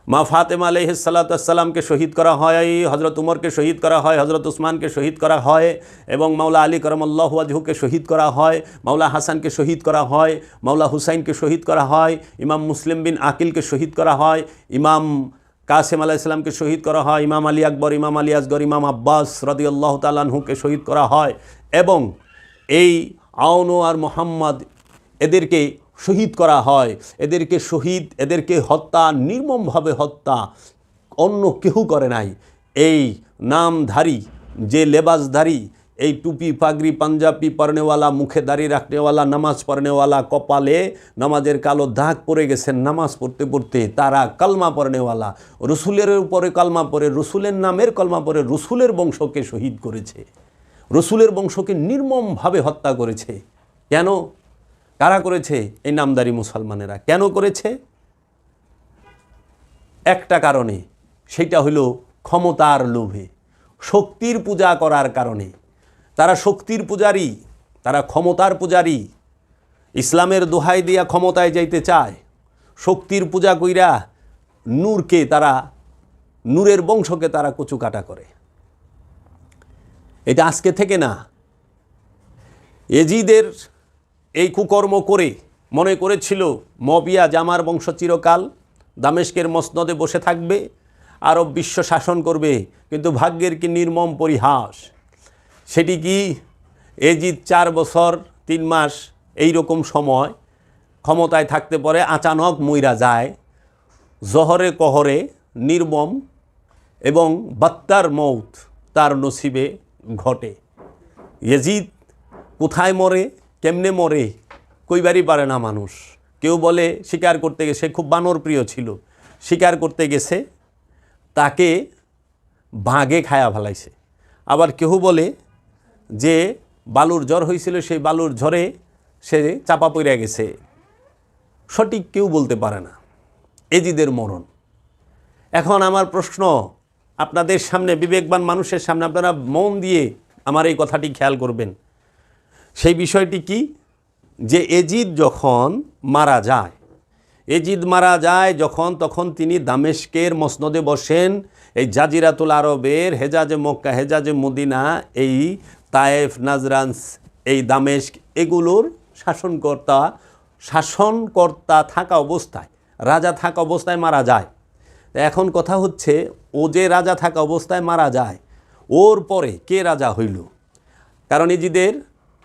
S1: মা ফাতেমা আলাইহিস সালাতু ওয়াস সালামকে শহীদ করা হয়, হযরত উমরকে শহীদ করা হয়, হযরত উসমানকে শহীদ করা হয়, এবং মাওলা আলী কারামাল্লাহু ওয়াজহুকে শহীদ করা হয়, মাওলা হাসানকে শহীদ করা হয়, মাওলা হুসাইনকে শহীদ করা হয়, ইমাম মুসলিম বিন আকিলকে শহীদ করা হয়, ইমাম কাসেম আলাইহিস সালামকে শহীদ করা হয়, ইমাম আলী আকবর, ইমাম আলী আসগর, ইমাম আব্বাস রাদিয়াল্লাহু তাআলা আনহুকে শহীদ করা হয়। এবং এই আওনো আর মোহাম্মদ, এদেরকে শহীদ করা হয়। এদেরকে হত্যা, নির্মমভাবে হত্যা অন্য কেউ করে নাই। এই নামধারী, যে লেবাসধারী, এই টুপি পাগড়ি পাঞ্জাবি পরনেওয়ালা, মুখে দাড়ি রাখনেওয়ালা, নামাজ পড়নেওয়ালা, কপালে নামাজের কালো দাগ পড়ে গেছেন নামাজ পড়তে পড়তে, তারা কালমা পড়নেওয়ালা, রসুলের উপরে কালমা পড়ে, রসুলের নামের কালমা পড়ে রসুলের বংশকে শহীদ করেছে, রসুলের বংশকে নির্মমভাবে হত্যা করেছে। কেন? কারা করেছে? এই নামদারি মুসলমানেরা। কেন করেছে? একটা কারণে, সেটা হলো ক্ষমতার লোভে, শক্তির পূজা করার কারণে। তারা শক্তির পূজারী, তারা ক্ষমতার পূজারী। ইসলামের দোহাই দিয়া ক্ষমতায় যাইতে চায়, শক্তির পূজা কইরা নূরকে তারা, নূরের বংশকে তারা কচুকাটা করে। এটা আজকে থেকে না। এজিদের এই কুকর্ম করে মনে করেছিল মবিয়া জামার বংশ চিরকাল দামেস্কের মসনদে বসে থাকবে, আরব বিশ্ব শাসন করবে। কিন্তু ভাগ্যের কি নির্মম পরিহাস! সেটি কি, এজিদ 4 বছর 3 মাস এই রকম সময় ক্ষমতায় থাকতে পারে, আচানক মইরা যায় জহরে কহরে, নির্মম এবং বাত্তার মৌত তার নসিবে ঘটে। এজিদ কোথায় মরে, কেমনে মরে, কইবারই পারে না মানুষ। কেউ বলে শিকার করতে গেছে, খুব বানর প্রিয় ছিল, শিকার করতে গেছে, তাকে বাঘে খায়া ফেলাইছে। আবার কেউ বলে যে বালুর ঝড় হয়েছিল, সেই বালুর ঝড়ে সে চাপা পড়ে গেছে। সঠিক কেউ বলতে পারে না। এজিদের মরণ। এখন আমার প্রশ্ন আপনাদের সামনে, বিবেকবান মানুষের সামনে, আপনারা মন দিয়ে আমার এই কথাটি খেয়াল করবেন। সেই বিষয়টি কি, যে এজিদ যখন মারা যায়, এজিদ মারা যায় যখন, তখন তিনি দামেস্কের মসনদে বসেন। এই জাজিরাতুল আরবের হেজাজে মক্কা, হেজাজে মদিনা, এই তায়েফ, নাজরান, এই দামেস্ক, এগুলোর শাসনকর্তা থাকা অবস্থায়, রাজা থাকা অবস্থায় মারা যায়। এখন কথা হচ্ছে, ও যে রাজা থাকা অবস্থায় মারা যায়, ওর পরে কে রাজা হইল? কারণ এজিদের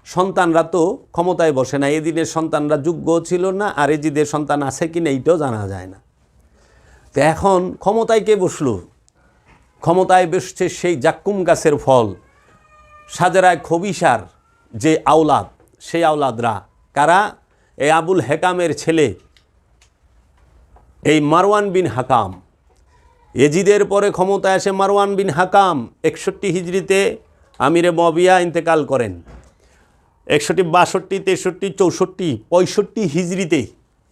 S1: সন্তানরা তো ক্ষমতায় বসে না, এজিদের সন্তানরা যোগ্য ছিল না, আর এজিদের সন্তান আছে কি না এইটাও জানা যায় না। তো এখন ক্ষমতায় কে বসলো? ক্ষমতায় বসছে সেই জাক্কুম গাছের ফল, সাজেরায় খবিসার যে আওলাদ, সেই আওলাদরা কারা? এই আবুল হেকামের ছেলে এই মারওয়ান বিন হাকাম। এজিদের পরে ক্ষমতায় আসে মারওয়ান বিন হাকাম। 61 হিজরিতে আমিরে মুয়াবিয়া ইন্তেকাল করেন। 61, 62, 63, 64, 65 হিজরিতে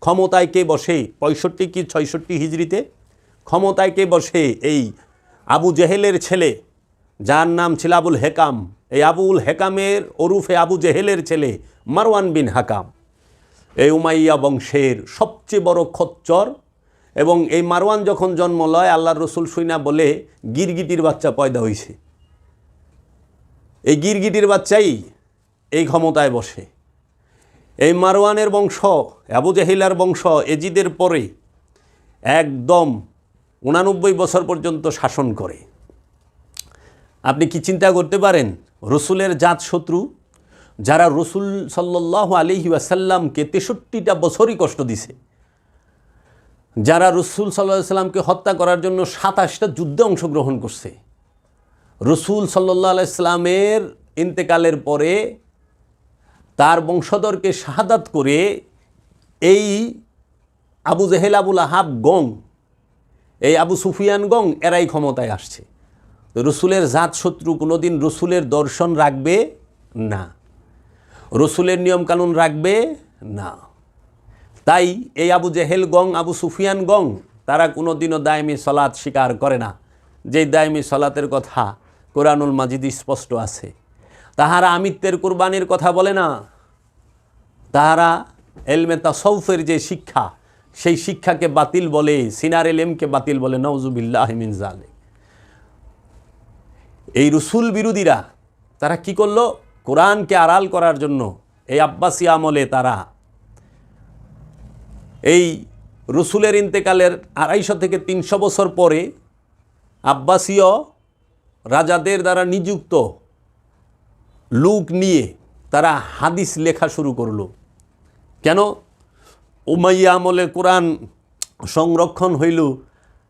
S1: ক্ষমতায় কে বসে? 65 কি 66 হিজরিতে ক্ষমতায় কে বসে? এই আবু জেহেলের ছেলে, যার নাম ছিল আবুল হেকাম। এই আবুল হেকামের ওরুফে আবু জেহেলের ছেলে মারওয়ান বিন হাকাম, এই উমাইয়া বংশের সবচেয়ে বড় খচ্চর। এবং এই মারওয়ান যখন জন্ম লয়, আল্লাহর রসুল শুইনা বলে গিরগিটির বাচ্চা পয়দা হয়েছে। এই গিরগিটির বাচ্চাই এই ক্ষমতায় বসে। এই মারওয়ানের বংশ, আবু জেহিলার বংশ এজিদের পরে একদম 89 বছর পর্যন্ত শাসন করে। আপনি কি চিন্তা করতে পারেন? রসুলের জাত শত্রু, যারা রসুল সাল্লাল্লাহু আলাইহি ওয়াসাল্লামকে 63টা বছরই কষ্ট দিছে, যারা রসুল সাল্লাল্লাহু আলাইহি ওয়াসাল্লামকে হত্যা করার জন্য 27টা যুদ্ধে অংশগ্রহণ করছে। রসুল সাল্লাল্লাহু আলাইহি ওয়াসাল্লামের ইন্তেকালের পরে তার বংশধরকে শাহাদাত করে এই আবু জেহেল, আবুল আহাব গং, এই আবু সুফিয়ান গং, এরাই ক্ষমতায় আসছে। তো রসুলের জাত শত্রু কোনোদিন রসুলের দর্শন রাখবে না, রসুলের নিয়মকানুন রাখবে না। তাই এই আবু জেহেল গং, আবু সুফিয়ান গং, তারা কোনোদিনও দায়মি সলাৎ স্বীকার করে না। যেই দায়মি সলাতের কথা কোরআনুল মাজিদ স্পষ্ট আছে। তাহারা আমিত্বের কুরবানির কথা বলে না, তাহারা এলমে তাসাউফের যে শিক্ষা, সেই শিক্ষাকে বাতিল বলে, সিনার এলেমকে বাতিল বলে। নাউজুবিল্লাহি মিন যালিক। এই রসুল বিরোধীরা তারা কি করলো? কোরআনকে আড়াল করার জন্য এই আব্বাসী আমলে তারা এই রসুলের ইন্তেকালের 250 থেকে 300 বছর পরে আব্বাসীয় রাজাদের দ্বারা নিযুক্ত লোক নিয়ে তারা হাদিস লেখা শুরু করলো। কেন? উমাইয়া আমলে কোরআন সংরক্ষণ হইল,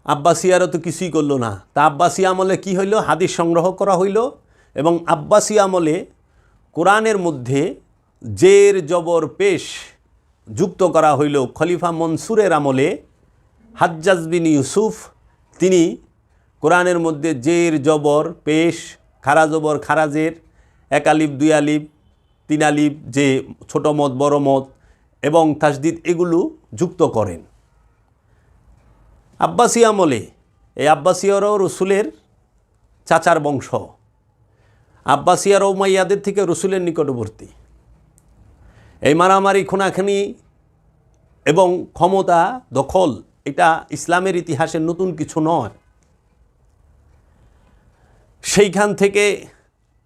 S1: আব্বাসিয়ারও তো কিছুই করলো না। তা আব্বাসী আমলে কি হইল? হাদিস সংগ্রহ করা হইল। এবং আব্বাসী আমলে কোরআনের মধ্যে জের জবর পেশ যুক্ত করা হইল। খলিফা মনসুরের আমলে হাজ্জাজ বিন ইউসুফ তিনি কোরআনের মধ্যে জের জবর পেশ, খারা জবর খারাজের, 1 আলিফ 2 আলিফ 3 আলিফ, যে ছোট মত বড় মত এবং তাসদিদ, এগুলো যুক্ত করেন। আব্বাসী আমলে এই আব্বাসীয়রাও রসুলের চাচার বংশ। আব্বাসিয়ার উমাইয়াদের থেকে রসুলের নিকটবর্তী। এই মারামারি, খুনাখানি এবং ক্ষমতা দখল, এটা ইসলামের ইতিহাসের নতুন কিছু নয়। সেইখান থেকে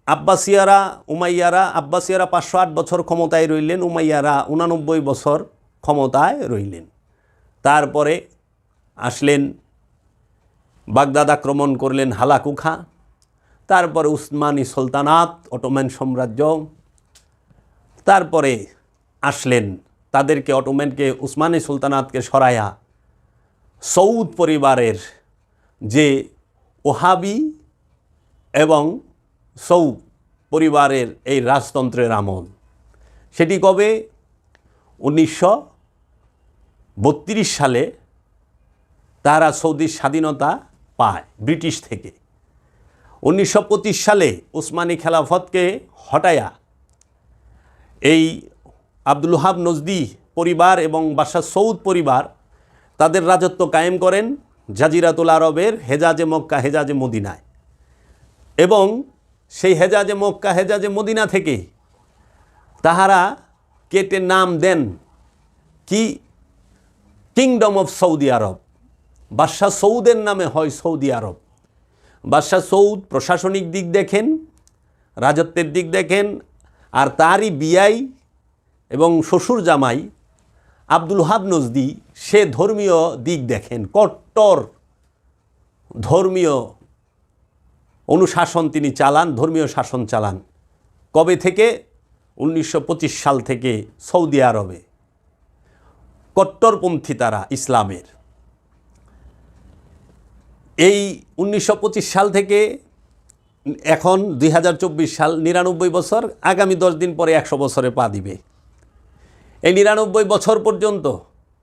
S1: আব্বাসিয়ারা, উমাইয়ারা, আব্বাসিয়ারা 508 বছর ক্ষমতায় রইলেন, উমাইয়ারা 89 বছর ক্ষমতায় রইলেন। তারপরে আসলেন, বাগদাদ আক্রমণ করলেন হালাকু খাঁ। তারপরে উসমানী সুলতানাত, অটোম্যান সাম্রাজ্য। তারপরে আসলেন, তাদেরকে অটোম্যানকে, উসমানী সুলতানাতকে সরায়া সৌদ পরিবারের যে ওহাবি এবং সৌদ পরিবারের এই রাজতন্ত্রের আমল, সেটি কবে? 1932 সালে তারা সৌদির স্বাধীনতা পায় ব্রিটিশ থেকে। 1925 সালে উসমানী খেলাফতকে হটায়া এই আব্দুল ওহাব নজদি পরিবার এবং বাদশাহ সৌদ পরিবার তাদের রাজত্ব কায়েম করেন জাজিরাতুল আরবের হেজাজে মক্কা হেজাজে মদিনায়। এবং সেই হেজাজে মক্কা হেজাজে মদিনা থেকে তাহারা কেটে নাম দেন কি কিংডম অফ সৌদি আরব। বাদশাহ সৌদের নামে হয় সৌদি আরব। বাদশাহ সৌদ প্রশাসনিক দিক দেখেন, রাজত্বের দিক দেখেন, আর তারই বিয়াই এবং শ্বশুর জামাই আব্দুল ওহাব নজদি সে ধর্মীয় দিক দেখেন, কট্টর ধর্মীয় অনুশাসন তিনি চালান, ধর্মীয় শাসন চালান। কবে থেকে? 1925 সাল থেকে সৌদি আরবে কট্টরপন্থী তারা ইসলামের। এই 1925 সাল থেকে এখন 2024 সাল, 99 বছর, আগামী 10 দিন পরে 100 বছরে পা দিবে। এই 99 বছর পর্যন্ত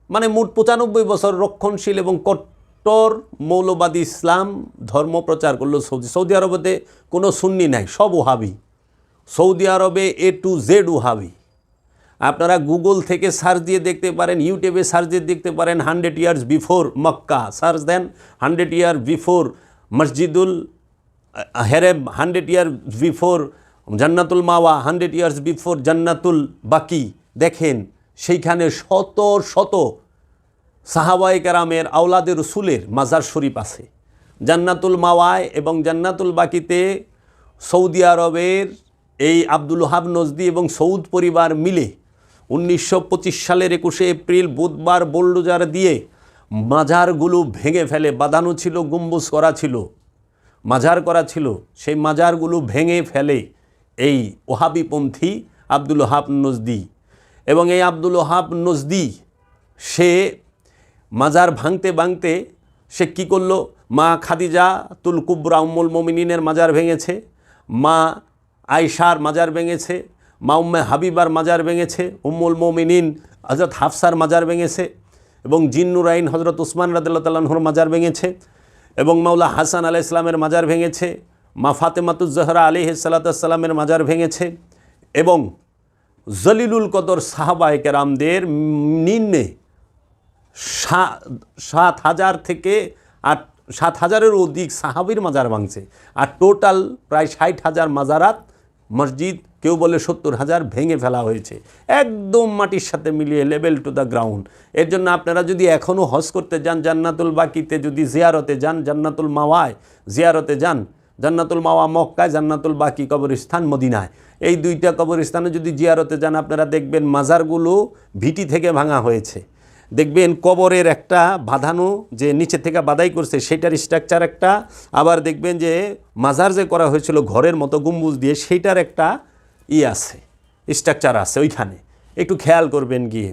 S1: মানে মোট 95 বছর রক্ষণশীল এবং কট্টর মৌলবাদী ইসলাম ধর্ম প্রচার করলো সৌদি। সৌদি আরবেতে কোনো সুন্নি নাই, সব ওহাবি। সৌদি আরবে A to Z ওহাবি। আপনারা গুগল থেকে সার্চ দিয়ে দেখতে পারেন, ইউটিউবে সার্চ দিয়ে দেখতে পারেন 100 ইয়ার্স বিফোর মক্কা সার্চ দেন, 100 ইয়ার বিফোর মসজিদুল হেরেব, 100 ইয়ার বিফোর জান্নাতুল মাওয়া, 100 ইয়ার্স বিফোর জান্নাতুল বাকি দেখেন। সেইখানে শত শত সাহাবায়ে কেরামের আওলাদে রসুলের মাজার শরীফ আছে। জান্নাতুল মাওয়ায় এবং জান্নাতুল বাকিতে সৌদি আরবের এই আব্দুল ওহাব নজদি এবং সৌদ পরিবার মিলে 1925 সালের 21 এপ্রিল বুধবার বোলডোজার দিয়ে মাজারগুলো ভেঙে ফেলে। বাঁধানো ছিল, গম্বুজ করা ছিল, মাজার করা ছিল, সেই মাজারগুলো ভেঙে ফেলে এই ওহাবিপন্থী আব্দুল ওহাব নজদি। এবং এই আব্দুল ওহাব নজদি সে মাজার ভাঙতে ভাঙতে সে কী করলো? মা খাদিজা তুল কুবরা উম্মুল মোমিনিনের মাজার ভেঙেছে, মা আয়শার মাজার ভেঙেছে, মা উম্মে হাবিবার মাজার ভেঙেছে, উম্মুল মোমিনিন হযরত হাফসার মাজার ভেঙেছে, এবং জিন্নুরাইন হযরত উসমান রাদিয়াল্লাহু তাআলা আনহুর মাজার ভেঙেছে, এবং মাওলা হাসান আলাইহিস সালামের মাজার ভেঙেছে, মা ফাতেমাতুজ জাহরা আলাইহিস সালাতু ওয়াস সালামের মাজার ভেঙেছে। এবং জলিলুল কদর সাহাবায়ে কেরামদের নিম্নে 7,000 থেকে 7,000-এরও অধিক সাহাবীর মাজার ভাঙছে। আর টোটাল প্রায় 60,000 মাজারাত, মসজিদ, কেউ বলে 70,000 ভেঙে ফেলা হয়েছে, একদম মাটির সাথে মিলিয়ে, লেভেল টু দ্য গ্রাউন্ড। এর জন্য আপনারা যদি এখনও হজ করতে যান, জান্নাতুল বাকিতে যদি জিয়ারতে যান, জান্নাতুল মাওয়ায় জিয়ারতে যান, জান্নাতুল মাওয়া মক্কায়, জান্নাতুল বাকি কবরস্থান মদিনায়, এই দুইটা কবরস্থানে যদি জিয়ারতে যান আপনারা দেখবেন মাজারগুলো ভিটি থেকে ভাঙা হয়েছে। দেখবেন কবরের একটা বাঁধানো, যে নিচে থেকে বাদাই করছে সেটার স্ট্রাকচার একটা, আবার দেখবেন যে মাজার যে করা হয়েছিল ঘরের মতো গম্বুজ দিয়ে, সেইটার একটা আছে, স্ট্রাকচার আছে ওইখানে। একটু খেয়াল করবেন গিয়ে।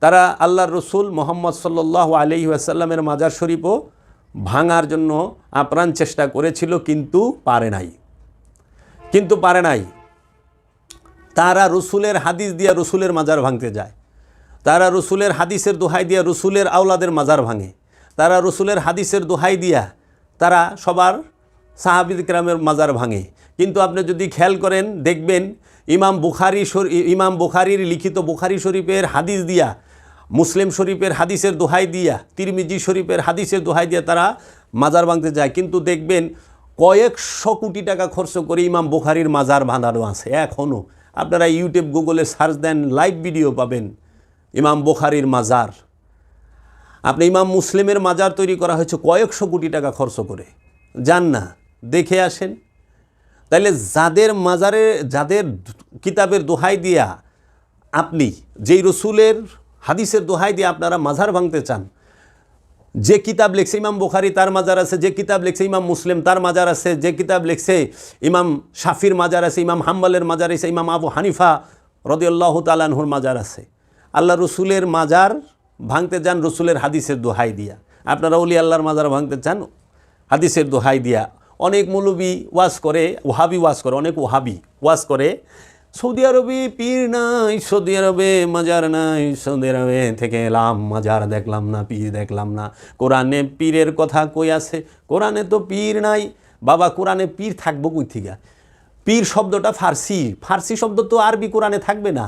S1: তারা আল্লাহর রসুল মুহাম্মদ সাল্লাল্লাহু আলাইহি ওয়াসাল্লামের মাজার শরীফও ভাঙার জন্য আপ্রাণ চেষ্টা করেছিল, কিন্তু পারে নাই। তারা রসুলের হাদিস দিয়া রসুলের মাজার ভাঙতে যায়, তারা রসুলের হাদিসের দোহাই দিয়া রসুলের আওলাদের মাজার ভাঙে, তারা রসুলের হাদিসের দোহাই দিয়া তারা সবার সাহাবী কিরামের মাজার ভাঙে। কিন্তু আপনি যদি খেয়াল করেন দেখবেন ইমাম বুখারীর লিখিত বুখারী শরীফের হাদিস দিয়া, মুসলিম শরীফের হাদিসের দোহাই দিয়া, তিরমিজি শরীফের হাদিসের দোহাই দিয়া তারা মাজার ভাঙতে যায়। কিন্তু দেখবেন কয়েকশো কোটি টাকা খরচ করে ইমাম বুখারীর মাজার বাঁধানো আছে এখনও। আপনারা ইউটিউব গুগলে সার্চ দেন, লাইভ ভিডিও পাবেন ইমাম বুখারীর মাজার। আপনি ইমাম মুসলিমের মাজার তৈরি করা হয়েছে কয়েকশো কোটি টাকা খরচ করে, যান না দেখে আসেন। তাইলে যাদের মাজারে, যাদের কিতাবের দোহাই দিয়া আপনি, যেই রসুলের হাদিসের দোহাই দিয়ে আপনারা মাজার ভাঙতে চান, যে কিতাব লিখছে ইমাম বুখারী তার মাজার আছে, যে কিতাব লিখছে ইমাম মুসলিম তার মাজার আছে, যে কিতাব লিখছে ইমাম শাফির মাজার আছে, ইমাম হাম্বলের মাজার আছে, ইমাম আবু হানিফা রাদিয়াল্লাহু তাআলা আনহুর মাজার আছে। আল্লাহ রসুলের মাজার ভাঙতে যান রসুলের হাদিসের দোহাই দিয়া। আপনারা ওলি আল্লাহর মাজার ভাঙতে চান হাদিসের দোহাই দিয়া। অনেক মৌলবি ওয়াজ করে, ওহাবি ওয়াজ করে, অনেক ওহাবি ওয়াজ করে, সৌদি আরবে পীর নাই, সৌদি আরবে মাজার নাই, সৌদি আরবে থেকে এলাম, মাজার দেখলাম না, পীর দেখলাম না। কোরআনে পীরের কথা কই আছে? কোরআনে তো পীর নাই। বাবা, কোরআনে পীর থাকবো কই থেকে? পীর শব্দটা ফার্সি, ফার্সি শব্দ তো আরবি কোরআনে থাকবে না।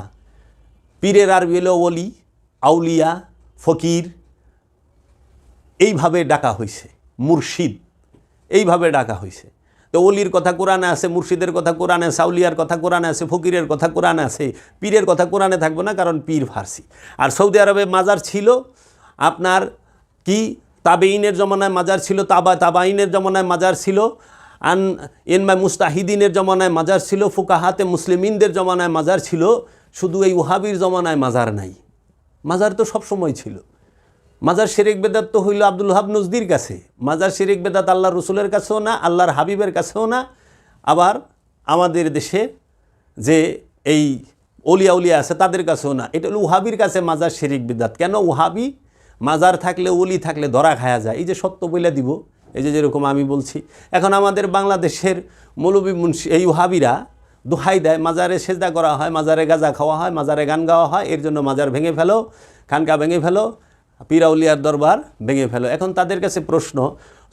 S1: পীরের আরবি হলো ওলি, আউলিয়া, ফকির, এইভাবে ডাকা হয়েছে। মুর্শিদ এইভাবে ডাকা হয়েছে। তো অলির কথা কোরআনে আছে, মুর্শিদের কথা কোরআনে আছে, আউলিয়ার কথা কোরআনে আছে, ফকিরের কথা কোরআনে আছে, পীরের কথা কোরআনে থাকবে না, কারণ পীর ফার্সি। আর সৌদি আরবে মাজার ছিল আপনার কি তাবেইনের জমানায় মাজার ছিল, তাবাইনের জমানায় মাজার ছিল, এনমা মুস্তাহিদিনের জমানায় মাজার ছিল, ফুকাহাতে মুসলিমিনদের জমানায় মাজার ছিল। শুধু এই ওহাবির জমানায় মাজার নাই। মাজার তো সবসময় ছিল। মাজার শিরিক বেদাত তো হইল আব্দুল ওহাব নজদির কাছে। মাজার শিরিক বেদাত আল্লাহর রসুলের কাছেও না, আল্লাহর হাবিবের কাছেও না। আবার আমাদের দেশে যে এই অলিয়া উলিয়া আছে তাদের কাছেও না। এটা হলো ওহাবির কাছে মাজার শিরিক বেদাত। কেন? ওহাবি মাজার থাকলে অলি থাকলে ধরা খায়া যায়। এই যে সত্য বইলা দিব, এই যে যেরকম আমি বলছি। এখন আমাদের বাংলাদেশের মৌলবী মুন্সি এই ওহাবিরা দোহাই দেয়, মাজারে সেজদা করা হয়, মাজারে গাঁজা খাওয়া হয়, মাজারে গান গাওয়া হয়, এর জন্য মাজার ভেঙে ফেলো, খানকা ভেঙে ফেলো, পীরাউলিয়ার দরবার ভেঙে ফেলো। এখন তাদের কাছে প্রশ্ন,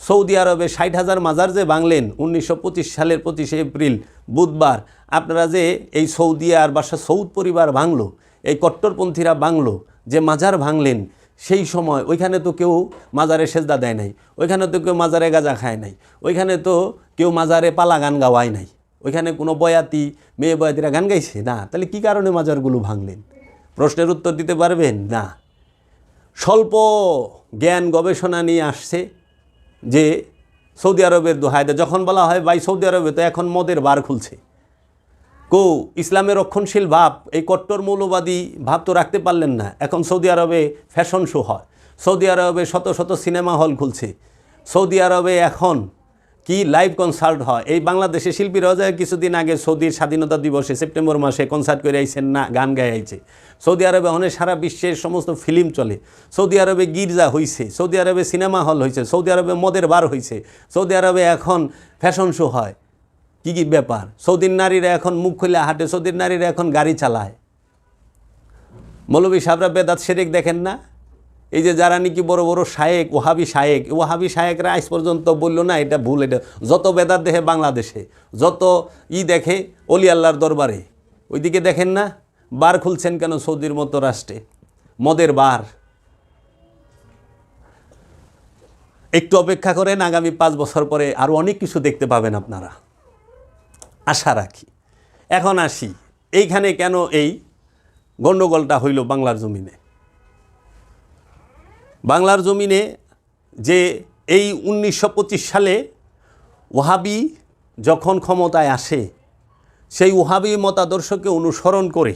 S1: সৌদি আরবে 60,000 মাজার যে ভাঙলেন 1925 সালের 25শে এপ্রিল বুধবার, আপনারা যে এই সৌদি আর বাসা সৌদ পরিবার ভাঙলো, এই কট্টরপন্থীরা ভাঙলো, যে মাজার ভাঙলেন, সেই সময় ওইখানে তো কেউ মাজারে সেজদা দেয় নাই, ওইখানে তো কেউ মাজারে গাঁজা খায় নাই, ওইখানে তো কেউ মাজারে পালা গান গাওয়ায় নাই, ওইখানে কোনো বয়াতি মেয়ে বয়াতিরা গান গাইছে না। তাহলে কি কারণে মাজারগুলো ভাঙলেন? প্রশ্নের উত্তর দিতে পারবেন না। স্বল্প জ্ঞান গবেষণা নিয়ে আসছে যে সৌদি আরবের দোহায়দা যখন বলা হয় ভাই সৌদি আরবে তো এখন মদের বার খুলছে, ইসলামের রক্ষণশীল ভাব, এই কট্টর মৌলবাদী ভাব তো রাখতে পারলেন না। এখন সৌদি আরবে ফ্যাশন শো হয়, সৌদি আরবে শত শত সিনেমা হল খুলছে, সৌদি আরবে এখন কি লাইভ কনসার্ট হয়। এই বাংলাদেশে শিল্পীরাও যায় কিছুদিন আগে সৌদির স্বাধীনতা দিবসে সেপ্টেম্বর মাসে কনসার্ট করে আইছেন না, গান গায়ে আইছে। সৌদি আরবে অনেক সারা বিশ্বের সমস্ত ফিল্ম চলে, সৌদি আরবে গির্জা হয়েছে, সৌদি আরবে সিনেমা হল হয়েছে, সৌদি আরবে মদের বার হয়েছে, সৌদি আরবে এখন ফ্যাশন শো হয়। কি কি ব্যাপার? সৌদির নারীরা এখন মুখ খুলে হাঁটে, সৌদির নারীরা এখন গাড়ি চালায়। মৌলবী সাহেবরা বেদাত শিরিক দেখেন না? এই যে যারা নাকি বড় বড় শায়েক, ওহাবি শায়েকরা আজ পর্যন্ত বলল না এটা ভুল। এটা যত বেদাত দেখে বাংলাদেশে, যত দেখে অলি আল্লাহর দরবারে, ওইদিকে দেখেন না বার খুলছেন কেন সৌদির মতো রাষ্ট্রে, মদের বার। একটু অপেক্ষা করেন, আগামী 5 বছর পরে আরও অনেক কিছু দেখতে পাবেন আপনারা, আশা রাখি। এখন আসি এইখানে কেন এই গণ্ডগোলটা হইল বাংলার জমিনে। বাংলার জমিনে যে এই 1925 সালে ওহাবি যখন ক্ষমতায় আসে, সেই ওহাবি মতাদর্শকে অনুসরণ করে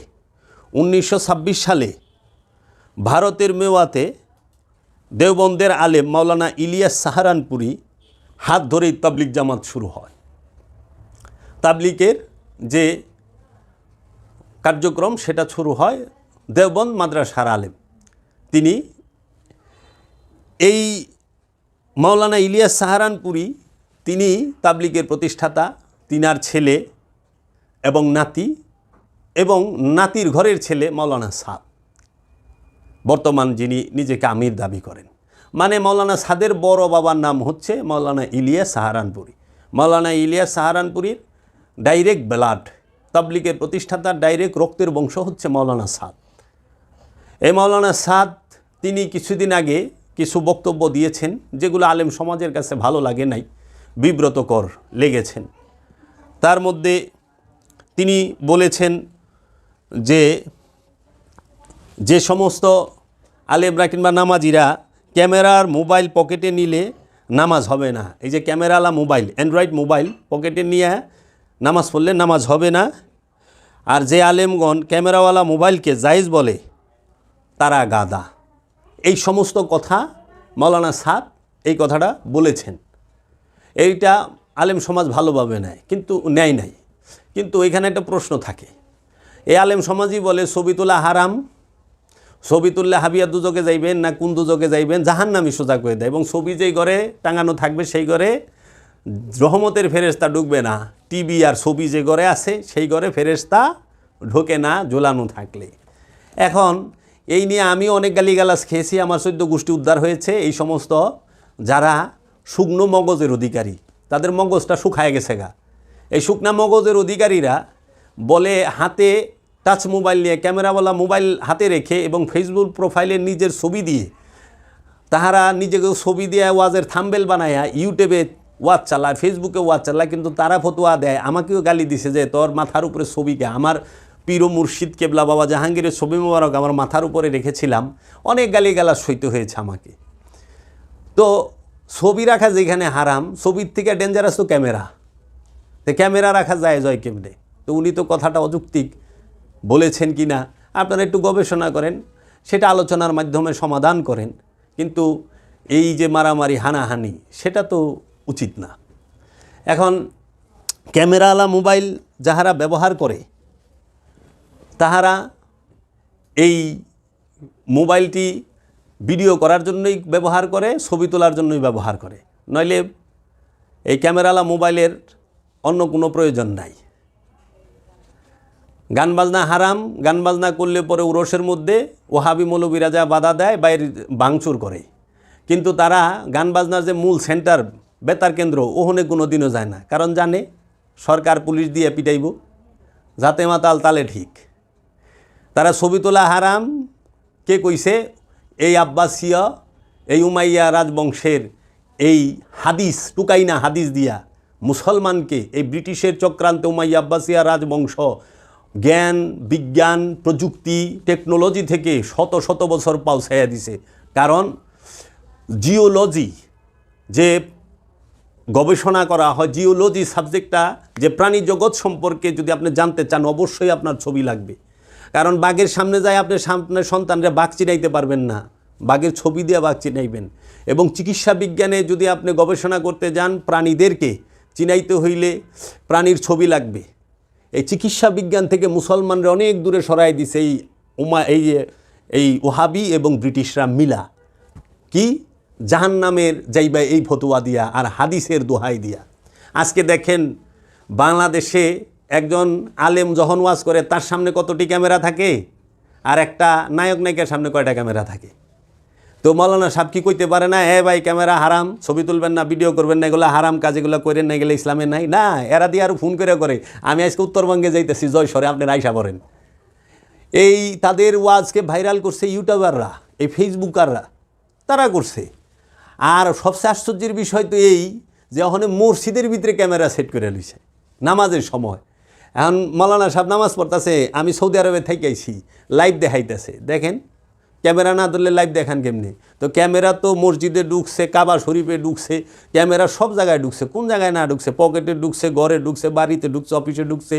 S1: 1926 সালে ভারতের মেওয়াতে দেওবন্দের আলেম মাওলানা ইলিয়াস সাহারানপুরি হাত ধরেই তাবলিগ জামাত শুরু হয়। তাবলিগের যে কার্যক্রম সেটা শুরু হয় দেওবন্দ মাদ্রাসার আলেম। তিনি এই মাওলানা ইলিয়াস সাহারানপুরি, তিনি তাবলিগের প্রতিষ্ঠাতা, তিনার ছেলে এবং নাতি এবং নাতির ঘরের ছেলে মাওলানা সাদ, বর্তমান যিনি নিজেকে আমির দাবি করেন। মানে মাওলানা সাদের বড় বাবার নাম হচ্ছে মাওলানা ইলিয়াস সাহারানপুরি। মাওলানা ইলিয়াস সাহারানপুরির ডাইরেক্ট ব্লাড, তাবলিগের প্রতিষ্ঠাতার ডাইরেক্ট রক্তের বংশ হচ্ছে মাওলানা সাদ। এই মাওলানা সাদ তিনি কিছুদিন আগে কিছু বক্তব্য দিয়েছেন যেগুলো আলেম সমাজের কাছে ভালো লাগে নাই, বিব্রতকর লেগেছেন। তার মধ্যে তিনি বলেছেন যে সমস্ত আলেমরা কিংবা নামাজিরা ক্যামেরার মোবাইল পকেটে নিলে নামাজ হবে না। এই যে ক্যামেরাওয়ালা মোবাইল, অ্যান্ড্রয়েড মোবাইল পকেটে নিয়ে নামাজ পড়লে নামাজ হবে না। আর যে আলেমগণ ক্যামেরাওয়ালা মোবাইলকে জায়েজ বলে তারা গাদা। এই সমস্ত কথা মাওলানা সাদ এই কথাটা বলেছেন। এইটা আলেম সমাজ ভালোভাবে নেয়, কিন্তু নেয় নাই। কিন্তু এখানে একটা প্রশ্ন থাকে, এই আলেম সমাজই বলে ছবি তোলা হারাম, ছবি তুললে হাবিয়া দুজকে যাইবেন না কোন দুজকে যাইবেন, জাহান্নামী সোজা করে দেয়। এবং ছবি যেই ঘরে টাঙানো থাকবে সেই ঘরে রহমতের ফেরেশতা ঢুকবে না। টিভি আর ছবি যে ঘরে আছে সেই ঘরে ফেরেশতা ঢোকে না ঝোলানো থাকলে। এখন এই নিয়ে আমি অনেক গালিগালাজ খেয়েছি, আমার 14 গোষ্ঠী উদ্ধার হয়েছে। এই সমস্ত যারা শুকনো মগজের অধিকারী, তাদের মগজটা শুকায় গেছে গা, এই শুকনা মগজের অধিকারীরা বলে হাতে টাচ মোবাইল নিয়ে ক্যামেরাওয়ালা মোবাইল হাতে রেখে এবং ফেসবুক প্রোফাইলে নিজের ছবি দিয়ে তাহারা নিজেকে ছবি দিয়ে ওয়াজের থাম্বেল বানায়া ইউটিউবে ওয়াজ চালায়, ফেসবুকে ওয়াজ চালায়, কিন্তু তারা ফতোয়া দেয়। আমাকেও গালি দিছে যে তোর মাথার উপরে ছবিকে, আমার পীর মুর্শিদ কেবলা বাবা জাহাঙ্গীরের ছবি মোবারক আমার মাথার উপরে রেখেছিলাম, অনেক গালিগালাজ সইতে হয়েছে আমাকে। তো ছবি রাখা যেখানে হারাম, ছবির থেকে ডেঞ্জারাস তো ক্যামেরা, তো ক্যামেরা রাখা যায় কেমনে? তো উনি তো কথাটা অযৌক্তিক বলেছেন কি না আপনারা একটু গবেষণা করেন, সেটা আলোচনার মাধ্যমে সমাধান করেন, কিন্তু এই যে মারামারি হানাহানি সেটা তো উচিত না। এখন ক্যামেরাওয়ালা মোবাইল যাহারা ব্যবহার করে তাহারা এই মোবাইলটি ভিডিও করার জন্যই ব্যবহার করে, ছবি তোলার জন্যই ব্যবহার করে, নইলে এই ক্যামেরাওয়ালা মোবাইলের অন্য কোনো প্রয়োজন নাই। গান বাজনা হারাম, গান বাজনা করলে পরে উরসের মধ্যে ওহাবি মৌলবীরা যা বাধা দেয়, বাইরে ভাঙচুর করে, কিন্তু তারা গান বাজনার যে মূল সেন্টার বেতার কেন্দ্র ওখানে কোনো দিনও যায় না, কারণ জানে সরকার পুলিশ দিয়ে পিটাইব, যাতে মাতাল তালে ঠিক। তারা ছবি তোলা হারাম কে কইছে? এই আব্বাসিয়া, এই উমাইয়া রাজবংশের এই হাদিস, টুকাইনা হাদিস দিয়া মুসলমানকে এই ব্রিটিশের চক্রান্তে উমাইয়া আব্বাসিয়া রাজবংশ জ্ঞান বিজ্ঞান প্রযুক্তি টেকনোলজি থেকে শত শত বছর পাউছাইয়া দিছে। কারণ জিওলজি যে গবেষণা করা হয়, জিওলজি সাবজেক্টটা যে প্রাণী জগৎ সম্পর্কে যদি আপনি জানতে চান অবশ্যই আপনার ছবি লাগবে, কারণ বাঘের সামনে যায় আপনি সামনের সন্তানরা বাঘ চিনাইতে পারবেন না, বাঘের ছবি দিয়ে বাঘ চিনাইবেন। এবং চিকিৎসা বিজ্ঞানে যদি আপনি গবেষণা করতে যান, প্রাণীদেরকে চিনাইতে হইলে প্রাণীর ছবি লাগবে। এই চিকিৎসা বিজ্ঞান থেকে মুসলমানরা অনেক দূরে সরাই দিছে এই ওহাবি এবং ব্রিটিশরা মিলা, কি জাহান্নামের যাইবা এই ফতোয়া দিয়া আর হাদিসের দোহাই দিয়া। আজকে দেখেন বাংলাদেশে একজন আলেম যখন ওয়াজ করে তার সামনে কতটি ক্যামেরা থাকে, আর একটা নায়ক নায়িকার সামনে কয়টা ক্যামেরা থাকে। তো মৌলানা সাহেব কি কইতে পারে না, ভাই ক্যামেরা হারাম, ছবি তুলবেন না, ভিডিও করবেন না, এগুলো হারাম কাজ, এগুলো করেন না, গেলে ইসলামে নাই? না, এরা দিয়ে আরও ফোন করে আমি আজকে উত্তরবঙ্গে যাইতেছি জয়সরে, আপনি আইসা পড়েন। এই তাদের ওয়াজকে ভাইরাল করছে ইউটিউবাররা, এই ফেসবুকাররা, তারা করছে। আর সবচেয়ে আশ্চর্যের বিষয় তো এই যে ওখানে মসজিদের ভিতরে ক্যামেরা সেট করে লইছে নামাজের সময়। এখন মৌলানা সাহেব নামাজ পড়তেছে, আমি সৌদি আরবে থেকে আইছি, লাইভ দেখাইতেছে, দেখেন ক্যামেরা না ধরলে লাইভ দেখান কেমনি? তো ক্যামেরা তো মসজিদে ঢুকছে, কাবা শরীফে ঢুকছে, ক্যামেরা সব জায়গায় ঢুকছে, কোন জায়গায় না ঢুকছে? পকেটে ঢুকছে, ঘরে ঢুকছে, বাড়িতে ঢুকছে, অফিসে ঢুকছে।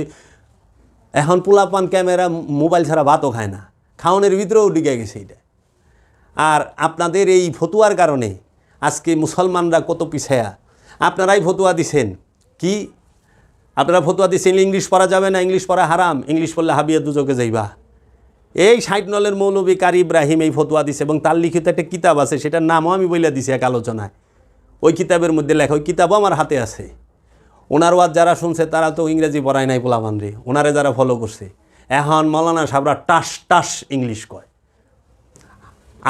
S1: এখন পোলাপান ক্যামেরা মোবাইল ছাড়া ভাতও খায় না, খাওয়ানোর ভিতরেও ঢুকে গেছে এটা। আর আপনাদের এই ফতুয়ার কারণে আজকে মুসলমানরা কত পিছায়া। আপনারাই ফতুয়া দিছেন কি? আপনারা ফতুয়া দিচ্ছেন ইংলিশ পড়া যাবে না, ইংলিশ পড়া হারাম, ইংলিশ পড়লে হাবিয়া দুজকে যাইবা। এই 60 নলের মৌলবী কারি ইব্রাহিম এই ফতুয়া দিছে, এবং তার লিখিত একটা কিতাব আছে, সেটার নামও আমি বইলা দিছি এক আলোচনায়। ওই কিতাবের মধ্যে লেখা, ওই কিতাবও আমার হাতে আছে। ওনার ওয়াজ যারা শুনছে তারা তো ইংরেজি পড়ায় নাই পোলাপানরে, ওনারে যারা ফলো করছে। এখন মৌলানা সাহেবরা টাস টাস ইংলিশ কয়,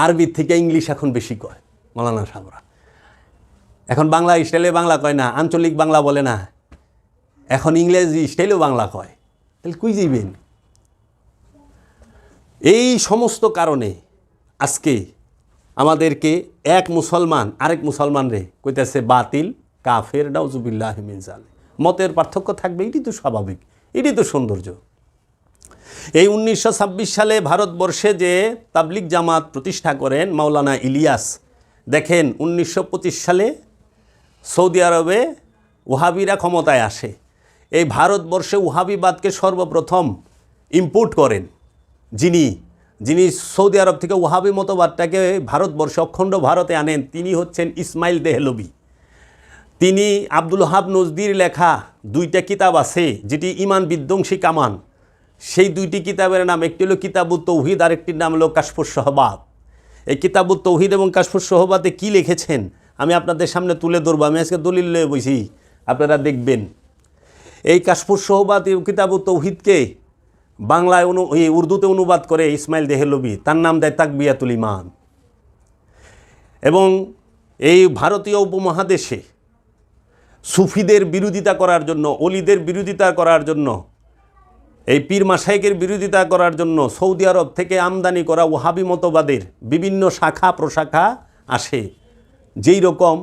S1: আরবির থেকে ইংলিশ এখন বেশি কয় মৌলানা সাহেবরা। এখন বাংলা স্টাইলে বাংলা কয় না, আঞ্চলিক বাংলা বলে না, এখন ইংরেজি স্টাইলেও বাংলা কয়। তাহলে কই যাইবেন? এই সমস্ত কারণে আজকে আমাদেরকে এক মুসলমান আরেক মুসলমানরে কইতেছে বাতিল, কাফের, নাউজুবিল্লাহি মিন যালিক। মতের পার্থক্য থাকবে, এটি তো স্বাভাবিক, এটি তো সৌন্দর্য। এই 1926 সালে ভারতবর্ষে যে তাবলিগ জামাত প্রতিষ্ঠা করেন মাওলানা ইলিয়াস, দেখেন 1925 সালে সৌদি আরবে ওহাবিরা ক্ষমতায় আসে। এই ভারতবর্ষে ওহাবিবাদকে সর্বপ্রথম ইম্পোর্ট করেন যিনি সৌদি আরব থেকে ওহাবি মতবাদটাকে ভারতবর্ষে অখণ্ড ভারতে আনেন, তিনি হচ্ছেন ইসমাইল দেহলভি। তিনি আব্দুল ওহাব নজদির লেখা 2টা কিতাব আছে, যেটি ইমান বিধ্বংসী কামান। সেই 2টি কিতাবের নাম, একটি হলো কিতাবুত তৌহিদ, আর একটির নাম হলো কাশফুস সোহবাত। এই কিতাবুত তৌহিদ এবং কাশফুস সোহবাতে কী লিখেছেন আমি আপনাদের সামনে তুলে ধরবো। আমি আজকে দলিল লয়ে বসি, আপনারা দেখবেন। এই কাশফুস সোহবাত কিতাবুত তৌহিদকে বাংলায় উর্দুতে অনুবাদ করে ইসমাইল দেহলভি, তার নাম দেয় তাকবিয়াতুল ইমান। এবং এই ভারতীয় উপমহাদেশে সুফিদের বিরোধিতা করার জন্য, অলিদের বিরোধিতা করার জন্য, এই পীর মাশায়েখের বিরোধিতা করার জন্য সৌদি আরব থেকে আমদানি করা ওহাবি মতবাদের বিভিন্ন শাখা প্রশাখা আসে। যেই রকম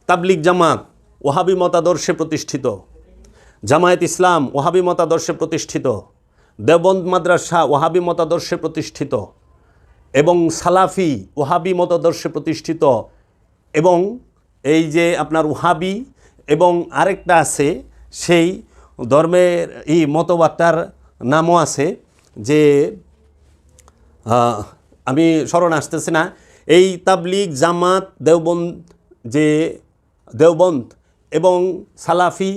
S1: তাবলিগ জামাত ওহাবি মতাদর্শে প্রতিষ্ঠিত, জামায়াত ইসলাম ওহাবি মতাদর্শে প্রতিষ্ঠিত, দেওবন্দ মাদ্রাসা ওহাবি মতাদর্শে প্রতিষ্ঠিত, এবং সালাফি ওহাবি মতাদর্শে প্রতিষ্ঠিত, এবং এই যে আপনার ওহাবি এবং আরেকটা আছে সেই ধর্মের এই মতবাদটার নামও আছে, যে আমি স্মরণ আসতেছে না, এই তাবলিগ জামাত দেওবন্দ এবং সালাফি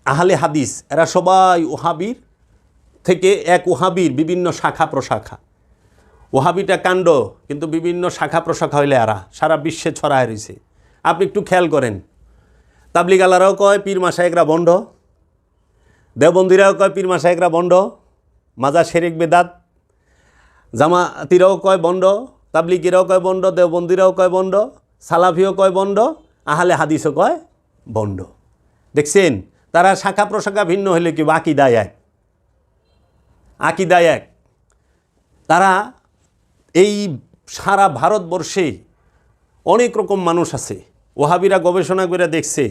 S1: আহলে হাদিস এরা সবাই ওহাবির থেকে এক ওহাবির বিভিন্ন শাখা প্রশাখা। ওহাবিটা কাণ্ড, কিন্তু বিভিন্ন শাখা প্রশাখা হইলে এরা সারা বিশ্বে ছড়ায় রয়েছে। আপনি একটু খেয়াল করেন, তাবলিগ আলারাও কয় পীর মাশায়েখরা বন্ড, দেওবন্দিরাও কয় পীর মাশায়েখরা বন্ড, মাজার শিরক বেদাত, জামাতিরাও কয় বন্ড, তাবলিগিরাও কয় বন্ড, দেওবন্দিরাও কয় বন্ড, সালাফিও কয় বন্ড, আহলে হাদিসও কয় বন্ড। দেখছেন, তারা শাখা প্রশাখা ভিন্ন হলে কি আকিদা এক, আকিদা এক। তারা এই সারা ভারতবর্ষে অনেক রকম মানুষ আছে। ওহাবিরা গবেষণা করে দেখছে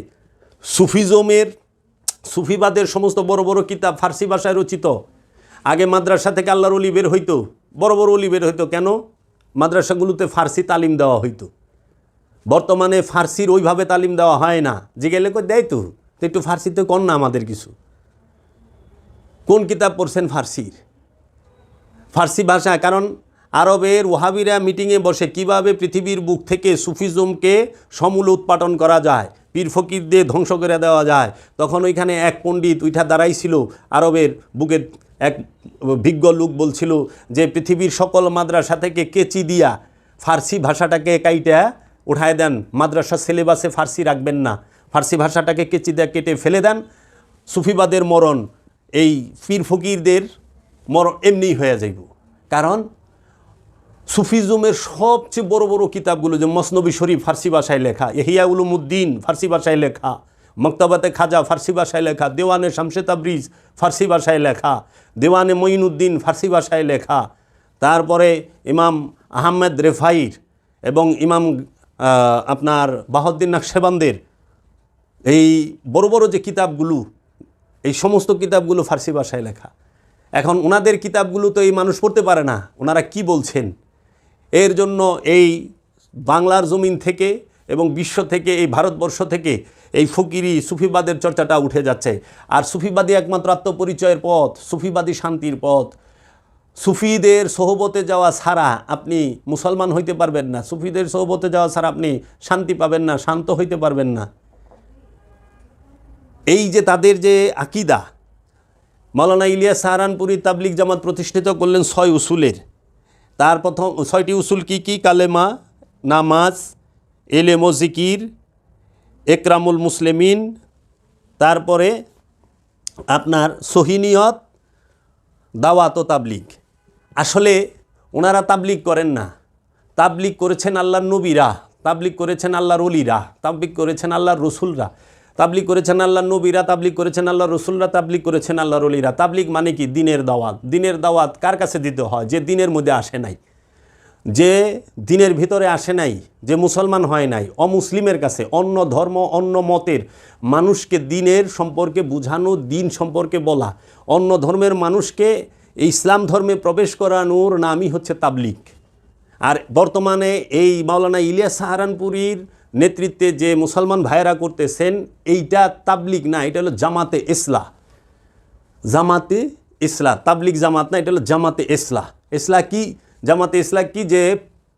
S1: সুফিবাদের সমস্ত বড় বড় কিতাব ফার্সি ভাষায় রচিত। আগে মাদ্রাসা থেকে আল্লাহর ওলি বের হইতো, বড় বড় ওলি বের হইতো। কেন? মাদ্রাসাগুলোতে ফার্সি তালিম দেওয়া হইতো। বর্তমানে ফার্সির ওইভাবে তালিম দেওয়া হয় না। যে গেলে কই দেয় তো একটু ফার্সিতে কোন না আমাদের কিছু, কোন কিতাব পড়ছেন ফার্সি ভাষা। কারণ আরবের ওহাবিরা মিটিংয়ে বসে কিভাবে পৃথিবীর বুক থেকে সুফিজমকে সমূলে উৎপাটন করা যায়, পীর ফকিরদের ধ্বংস করে দেওয়া যায়। তখন ওইখানে এক পণ্ডিত উঠা দাঁড়াইছিল, আরবের বুকে এক বিজ্ঞ লোক বলছিল যে পৃথিবীর সকল মাদ্রাসা থেকে কেচি দিয়া ফার্সি ভাষাটাকে কাইটা উঠায় দেন, মাদ্রাসা সিলেবাসে ফার্সি রাখবেন না, ফার্সি ভাষাটাকে কেচি দিয়ে কেটে ফেলে দেন। সুফিবাদের মরণ, এই পীর ফকিরদের মরণ এমনি হয়ে যাইব। কারণ সুফিজমের সবচেয়ে বড় বড় কিতাবগুলো, যে মসনবী শরীফ ফার্সি ভাষায় লেখা, ইহিয়া উলুমুদ্দিন ফার্সি ভাষায় লেখা, মক্তবাতে খাজা ফার্সি ভাষায় লেখা, দেওয়ানে শামসে তাবরিজ ফার্সি ভাষায় লেখা, দেওয়ানে মঈনুদ্দিন ফার্সি ভাষায় লেখা, তারপরে ইমাম আহমেদ রেফাইর এবং ইমাম আপনার বাহাউদ্দিন নকশবন্দের এই বড় বড় যে কিতাবগুলো, এই সমস্ত কিতাবগুলো ফার্সি ভাষায় লেখা। এখন ওনাদের কিতাবগুলো তো এই মানুষ পড়তে পারে না, ওনারা কি বলছেন। এর জন্য এই বাংলার জমিন থেকে এবং বিশ্ব থেকে, এই ভারতবর্ষ থেকে এই ফকিরি সুফিবাদের চর্চাটা উঠে যাচ্ছে। আর সুফিবাদী একমাত্র আত্মপরিচয়ের পথ, সুফিবাদী শান্তির পথ। সুফিদের সোহবতে যাওয়া ছাড়া আপনি মুসলমান হইতে পারবেন না, সুফিদের সোহবতে যাওয়া ছাড়া আপনি শান্তি পাবেন না, শান্ত হইতে পারবেন না। এই যে তাদের যে আকিদা, মাওলানা ইলিয়াস সাহারানপুরি তাবলিগ জামাত প্রতিষ্ঠিত করলেন 6 উসুলের। তার প্রথম 6টি উসুল কি কি? কালেমা, নামাজ, এলেম ও জিকির, একরামুল মুসলিমিন, তারপরে আপনার সহিনিয়ত, দাওয়াত ও তাবলিগ। আসলে ওনারা তাবলিগ করেন না, তাবলিগ করেছেন আল্লাহর নবীরা, তাবলিগ করেছেন আল্লাহর ওলিরা, তাবলিগ করেছেন আল্লাহর রসুলরা, তাবলিগ করেছেন আল্লাহর নবীরা, তাবলিগ করেছেন আল্লাহর রসুলরা, তাবলিগ করেছেন আল্লাহর ওলিরা। তাবলিগ মানে কি? দিনের দাওয়াত। দিনের দাওয়াত কার কাছে দিতে হয়? যে দিনের মধ্যে আসে নাই, যে দিনের ভিতরে আসে নাই, যে মুসলমান হয় নাই, অমুসলিমের কাছে, অন্য ধর্ম অন্য মতের মানুষকে দিনের সম্পর্কে বুঝানো, দিন সম্পর্কে বলা, অন্য ধর্মের মানুষকে ইসলাম ধর্মে প্রবেশ করানোর নামই হচ্ছে তাবলিগ। আর বর্তমানে এই মাওলানা ইলিয়াস সাহারানপুরীর নেতৃত্বে যে মুসলমান ভাইয়েরা করতেছেন, এইটা তাবলিগ না, এটা হলো জামাতে ইসলাহ। জামাতে ইসলাহ, তাবলিগ জামাত না, এটা হলো জামাতে ইসলাহ। ইসলাহ কি? জামাতে ইসলাহ কি? যে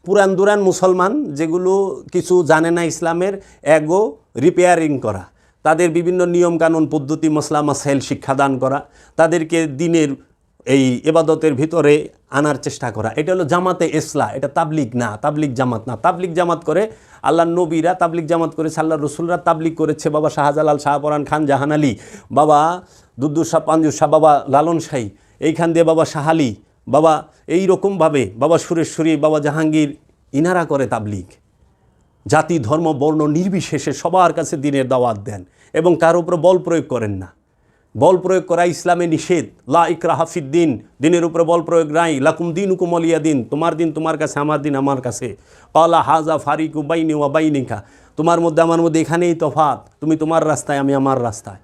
S1: পুরান দুরান মুসলমান যেগুলো কিছু জানে না ইসলামের, এগো রিপেয়ারিং করা, তাদের বিভিন্ন নিয়মকানুন পদ্ধতি মসলা মাসাইল শিক্ষাদান করা, তাদেরকে দিনের এই ইবাদতের ভিতরে আনার চেষ্টা করা, এটা হলো জামাতে ইসলাহ। এটা তাবলিগ না, তাবলিগ জামাত না। তাবলিগ জামাত করে আল্লাহর নবীরা, তাবলিগ জামাত করেছে আল্লাহর রসুলরা, তাবলিগ করেছে বাবা শাহজালাল, শাহপরান খান, জাহান আলী, বাবা দুদ্দুর শাহ, পাঞ্জুর শাহ, বাবা লালন শাহী, এইখান দিয়ে বাবা শাহ আলী, বাবা এই রকমভাবে বাবা সুরেশ্বরী, বাবা জাহাঙ্গীর, ইনারা করে তাবলিগ। জাতি ধর্ম বর্ণ নির্বিশেষে সবার কাছে দিনের দাওয়াত দেন। এবং কার উপরে বল প্রয়োগ করেন না। বল প্রয়োগ করা ইসলামে নিষেধ। লা ইকরাহা ফিদ্দিন, দিনের উপরে বল প্রয়োগ নাই। লাকুম দীনুকুম ওয়ালিয়া দিন, তোমার দিন তোমার কাছে, আমার দিন আমার কাছে। ক্বালা হাযা ফারিকু বাইনি ওয়া বাইনিকা, তোমার মধ্যে আমার মধ্যে এখানেই তফাৎ, তুমি তোমার রাস্তায় আমি আমার রাস্তায়।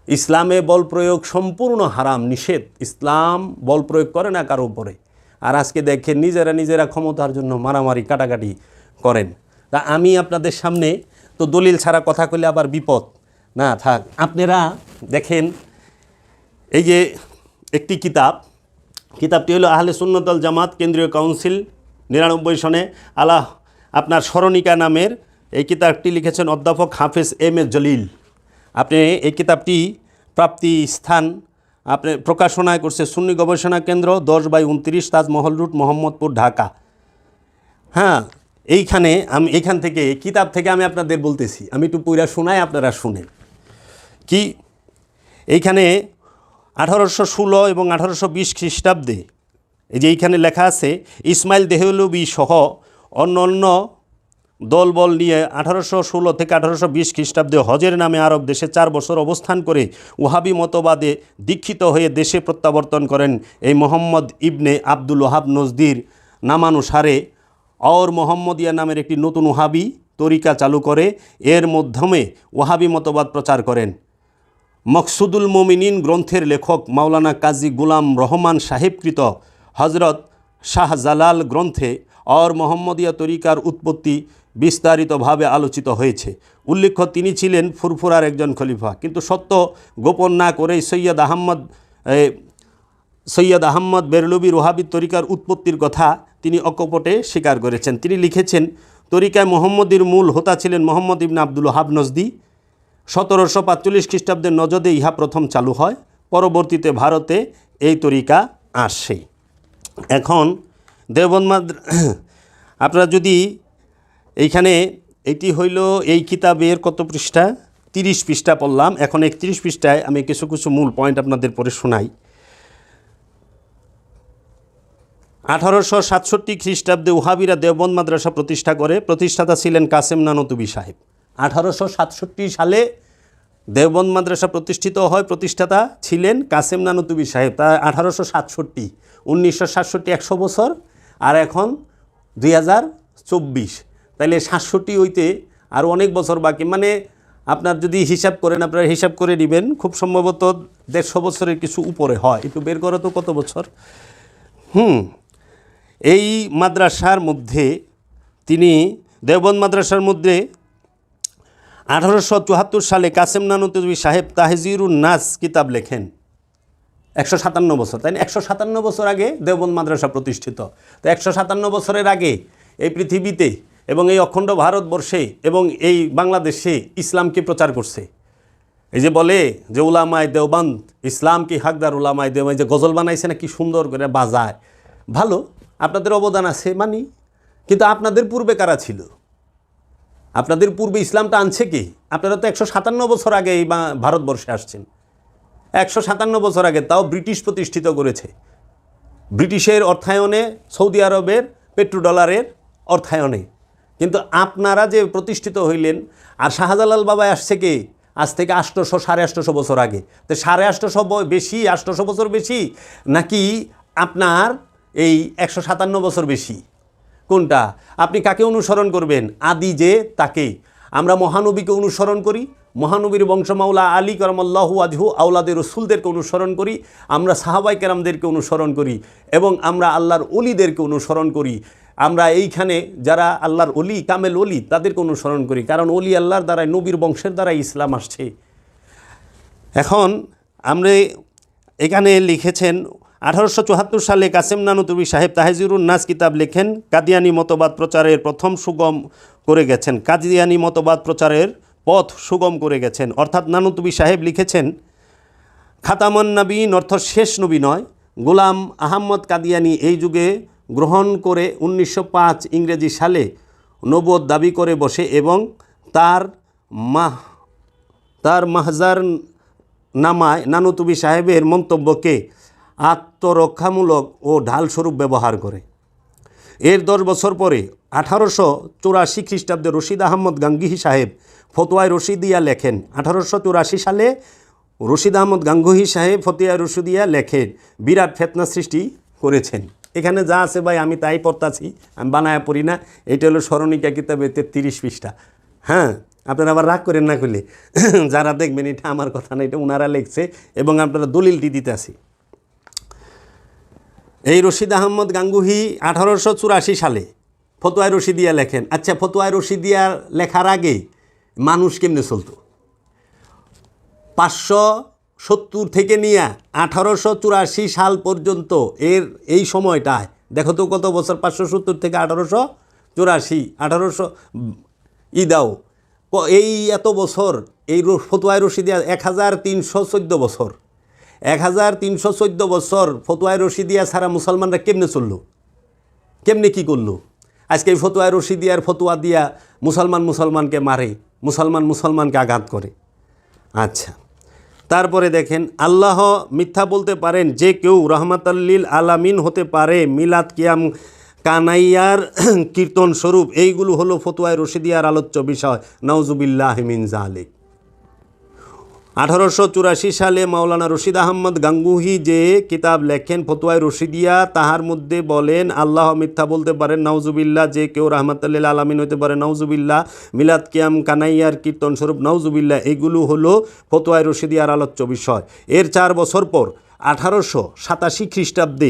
S1: ইসলামে বল প্রয়োগ সম্পূর্ণ হারাম, নিষেধ। ইসলাম বল প্রয়োগ করে না কারো উপরে। আর আজকে দেখেন নিজেরা ক্ষমতার জন্য মারামারি কাটাকাটি করেন। তা আমি আপনাদের সামনে তো দলিল ছাড়া কথা কইলে আবার বিপদ না থাক। আপনারা দেখেন এই যে একটি কিতাবটি হলো আহলে সুন্নাত ওয়াল জামাত কেন্দ্রীয় কাউন্সিল 99 সনে আপনার স্মরণিকা নামের এই কিতাবটি লিখেছেন অধ্যাপক হাফেজ এম.এ. জলিল। আপনি এই কিতাবটি প্রাপ্তি স্থান আপনি প্রকাশনায় করছে সুন্নি গবেষণা কেন্দ্র 10/29 তাজমহল রোড মোহাম্মদপুর ঢাকা। হ্যাঁ, এইখান থেকে কিতাব থেকে আমি আপনাদের বলতেছি, আমি একটু পুরা শোনাই, আপনারা শুনেন। কি এইখানে 1816 এবং 1820 খ্রিস্টাব্দে এই যে এইখানে লেখা আছে, ইসমাইল দেহলভী সহ অন্য দলবল নিয়ে 1816 থেকে 1820 খ্রিস্টাব্দে হজের নামে আরব দেশে 4 বছর অবস্থান করে ওহাবি মতবাদে দীক্ষিত হয়ে দেশে প্রত্যাবর্তন করেন এই মোহাম্মদ ইবনে আব্দুল ওহাব নজদির নামানুসারে और মোহাম্মদিয়া নামের একটি নতুন ওহাবি তরিকা চালু করে এর মাধ্যমে ওহাবি মতবাদ প্রচার করেন। মকসুদুল মুমিনিন গ্রন্থের লেখক মাওলানা কাজী গুলাম রহমান সাহেবকৃত হজরত শাহজালাল গ্রন্থে और মোহাম্মদিয়া তরিকার উৎপত্তি বিস্তারিতভাবে আলোচিত হয়েছে। উল্লেখ্য তিনি ছিলেন ফুরফুরার একজন খলিফা, কিন্তু সত্য গোপন না করেই সৈয়দ আহমদ বেরলভী ওহাবি তরিকার উৎপত্তির কথা তিনি অকপটে স্বীকার করেছেন। তিনি লিখেছেন, তরিকায় মোহাম্মদীর মূল হোতা ছিলেন মোহাম্মদ ইবনে আব্দুল ওহাব নজদি। 1745 খ্রিস্টাব্দের নজদে ইহা প্রথম চালু হয়, পরবর্তীতে ভারতে এই তরিকা আসে। এখন দেওবন্দ আপনারা যদি এইখানে এটি হইল এই কিতাবের কত পৃষ্ঠা, 30 পৃষ্ঠা পড়লাম। এখন 31 পৃষ্ঠায় আমি কিছু মূল পয়েন্ট আপনাদের পরে শোনাই। 1867 খ্রিস্টাব্দে ওহাবিরা দেওবন্দ মাদ্রাসা প্রতিষ্ঠা করে। প্রতিষ্ঠাতা ছিলেন কাসেম নানতুবি সাহেব। 1867 সালে দেওবন্দ মাদ্রাসা প্রতিষ্ঠিত হয়, প্রতিষ্ঠাতা ছিলেন কাসেম নানতুবি সাহেব। তা 1867, 1967 100 বছর, আর এখন 2024, তাইলে 67 হইতে আর অনেক বছর বাকি। মানে আপনার যদি হিসাব করেন, আপনারা হিসাব করে নেবেন, খুব সম্ভবত 150 বছরের কিছু উপরে হয়। একটু বের করো তো কত বছর। এই মাদ্রাসার মধ্যে তিনি দেওবন্দ মাদ্রাসার মধ্যে 1874 সালে কাসেম নানতুবি সাহেব তাহজিরুন নাস কিতাব লেখেন। 157 বছর, তাই না? 157 বছর আগে দেওবন্দ মাদ্রাসা প্রতিষ্ঠিত। তো 157 বছরের আগে এই পৃথিবীতে এবং এই অখণ্ড ভারতবর্ষে এবং এই বাংলাদেশে ইসলামকে প্রচার করছে। এই যে বলে যে উলামায়ে দেওবন্দ ইসলাম কি হকদার উলামায়ে দেওবন্দ, যে গজল বানাইছে না, কি সুন্দর করে বাজায়। ভালো, আপনাদের অবদান আছে মানি, কিন্তু আপনাদের পূর্বে কারা ছিল? আপনাদের পূর্বে ইসলামটা আনছে কি? আপনারা তো 157 বছর আগে এই ভারতবর্ষে আসছেন। 157 বছর আগে, তাও ব্রিটিশ প্রতিষ্ঠিত করেছে। ব্রিটিশের অর্থায়নে, সৌদি আরবের পেট্রোডলারের অর্থায়নে। কিন্তু আপনারা যে প্রতিষ্ঠিত হইলেন, আর শাহজালাল বাবা আসছে কে? আজ থেকে 800 850 বছর আগে। তো 850 বেশি, 800 বছর বেশি, নাকি আপনার এই 157 বছর বেশি? কোনটা? আপনি কাকে অনুসরণ করবেন? আদি যে তাকে। আমরা মহানবীকে অনুসরণ করি, মহানবীর বংশমাওলা আলী করমাল্লাহু আজহু আওলাদের রসুলদেরকে অনুসরণ করি, আমরা সাহাবাই কেরামদেরকে অনুসরণ করি, এবং আমরা আল্লাহর অলিদেরকে অনুসরণ করি। আমরা এইখানে যারা আল্লাহর অলি, কামেল অলি, তাদেরকে অনুসরণ করি, কারণ অলি আল্লাহর দ্বারাই, নবীর বংশের দ্বারাই ইসলাম আসছে। এখন আমরা এখানে লিখেছেন 1874 সালে কাসেম নানতুবি সাহেব তাহজিরুন নাস কিতাব লেখেন। কাদিয়ানি মতবাদ প্রচারের প্রথম সুগম করে গেছেন, কাদিয়ানি মতবাদ প্রচারের পথ সুগম করে গেছেন। অর্থাৎ নানতুবি সাহেব লিখেছেন, খাতামুন নবীন অর্থ শেষ নবী নয়, গোলাম আহমদ কাদিয়ানি এই যুগে গ্রহণ করে 1905 ইংরেজি সালে নবুয়ত দাবি করে বসে, এবং তার মাহজার নামায় নানতুবি সাহেবের মন্তব্যকে আত্মরক্ষামূলক ও ঢালস্বরূপ ব্যবহার করে। এর 10 বছর পরে 1884 খ্রিস্টাব্দে রশিদ আহমদ গাঙ্গুহি সাহেব ফতোয়ায় রশিদিয়া লেখেন। 1884 সালে রশিদ আহমদ গাঙ্গুহি সাহেব ফতোয়ায় রশিদিয়া লেখেন, বিরাট ফেতনা সৃষ্টি করেছেন। এখানে যা আছে ভাই আমি তাই পড়তাছি, আমি বানায় পড়ি না। এটা হলো স্মরণিকা কিতাবে 33 পৃষ্ঠা। হ্যাঁ, আপনারা আবার রাগ করেন না করলে, যারা দেখবেন এটা আমার কথা না, এটা ওনারা লিখছে এবং আপনারা দলিলটি দিতেছি। এই রশিদ আহমদ গাঙ্গুহি 1884 সালে ফতোয়ায় রশিদিয়া লেখেন। আচ্ছা, ফতোয়ায় রশিদিয়া লেখার আগে মানুষ কেমনে চলতো? 570 থেকে নিয়ে 1884 সাল পর্যন্ত এই সময়টায় দেখো তো কত বছর, 570 থেকে 1884, 1800 দাও, এই এত বছর এই ফতোয়ায় রশিদিয়া 1314 বছর। 1314 বছর ফতোয়ায় রশিদিয়া ছাড়া মুসলমানরা কেমনে চললো, কেমনে কি করলো? আজকে এই ফতোয়ায় রশিদিয়ার ফতোয়া দিয়া মুসলমানকে মারে, মুসলমানকে আঘাত করে। আচ্ছা, তারপরে দেখেন, আল্লাহ মিথ্যা বলতে পারেন, যে কেউ রহমাতাল্লিল আলামিন হতে পারে, মিলাদ কিয়াম কানাইয়ার কীর্তন স্বরূপ, এইগুলো হলো ফতোয়ায় রশিদিয়ার আলোচ্য বিষয়। নাউজুবিল্লাহ মিন যালিক। 1884 সালে মাওলানা রশিদ আহমদ গাঙ্গুহি যে কিতাব লেখেন ফতোয়ায় রশিদিয়া, তাহার মধ্যে বলেন আল্লাহ মিথ্যা বলতে পারেন, নাউজুবিল্লাহ, যে কেউ রাহমাতুল্লিল আলামিন হতে পারে, নাউজুবিল্লাহ, মিলাদ কিয়াম কানাইয়ার কীর্তন স্বরূপ, নাউজুবিল্লাহ, এগুলো হলো ফতোয়ায় রশিদিয়ার আলোচ্য বিষয়। এর 4 বছর পর 1887 খ্রিস্টাব্দে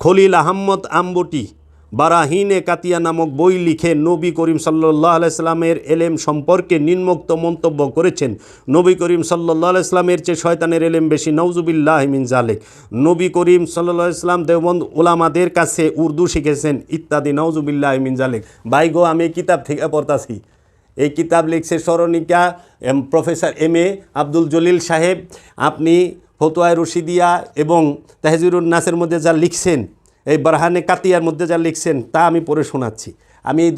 S1: খলিল আহমদ আম্বটি বারাহিনে কাতিয়া নামক বই লিখে নবী করিম সাল্লাল্লাহু আলাইহি সাল্লামের এলেম সম্পর্কে নিম্নোক্ত মন্তব্য করেছেন, নবী করিম সাল্লাল্লাহু আলাইহি সাল্লামের চেয়ে শয়তানের এলেম বেশি, নাউজুবিল্লাহ মিন যালিক। নবী করিম সাল্লাল্লাহু আলাইহি সাল্লাম দেওবন্দ উলামাদের কাছে উর্দু শিখেছেন ইত্যাদি, নাউজুবিল্লাহ মিন যালিক। ভাই গো, আমি কিতাব থেকে পড়তাছি। এই কিতাব লিখছে স্মরণিকা প্রফেসর MA আব্দুল জলিল সাহেব। আপনি ফতোয়ায় রশিদিয়া এবং তাহজিরুন নাসের মধ্যে যা লিখছেন, এই বারহানে কাতিয়ার মধ্যে যা লিখছেন তা আমি পড়ে শোনাচ্ছি। আমি এই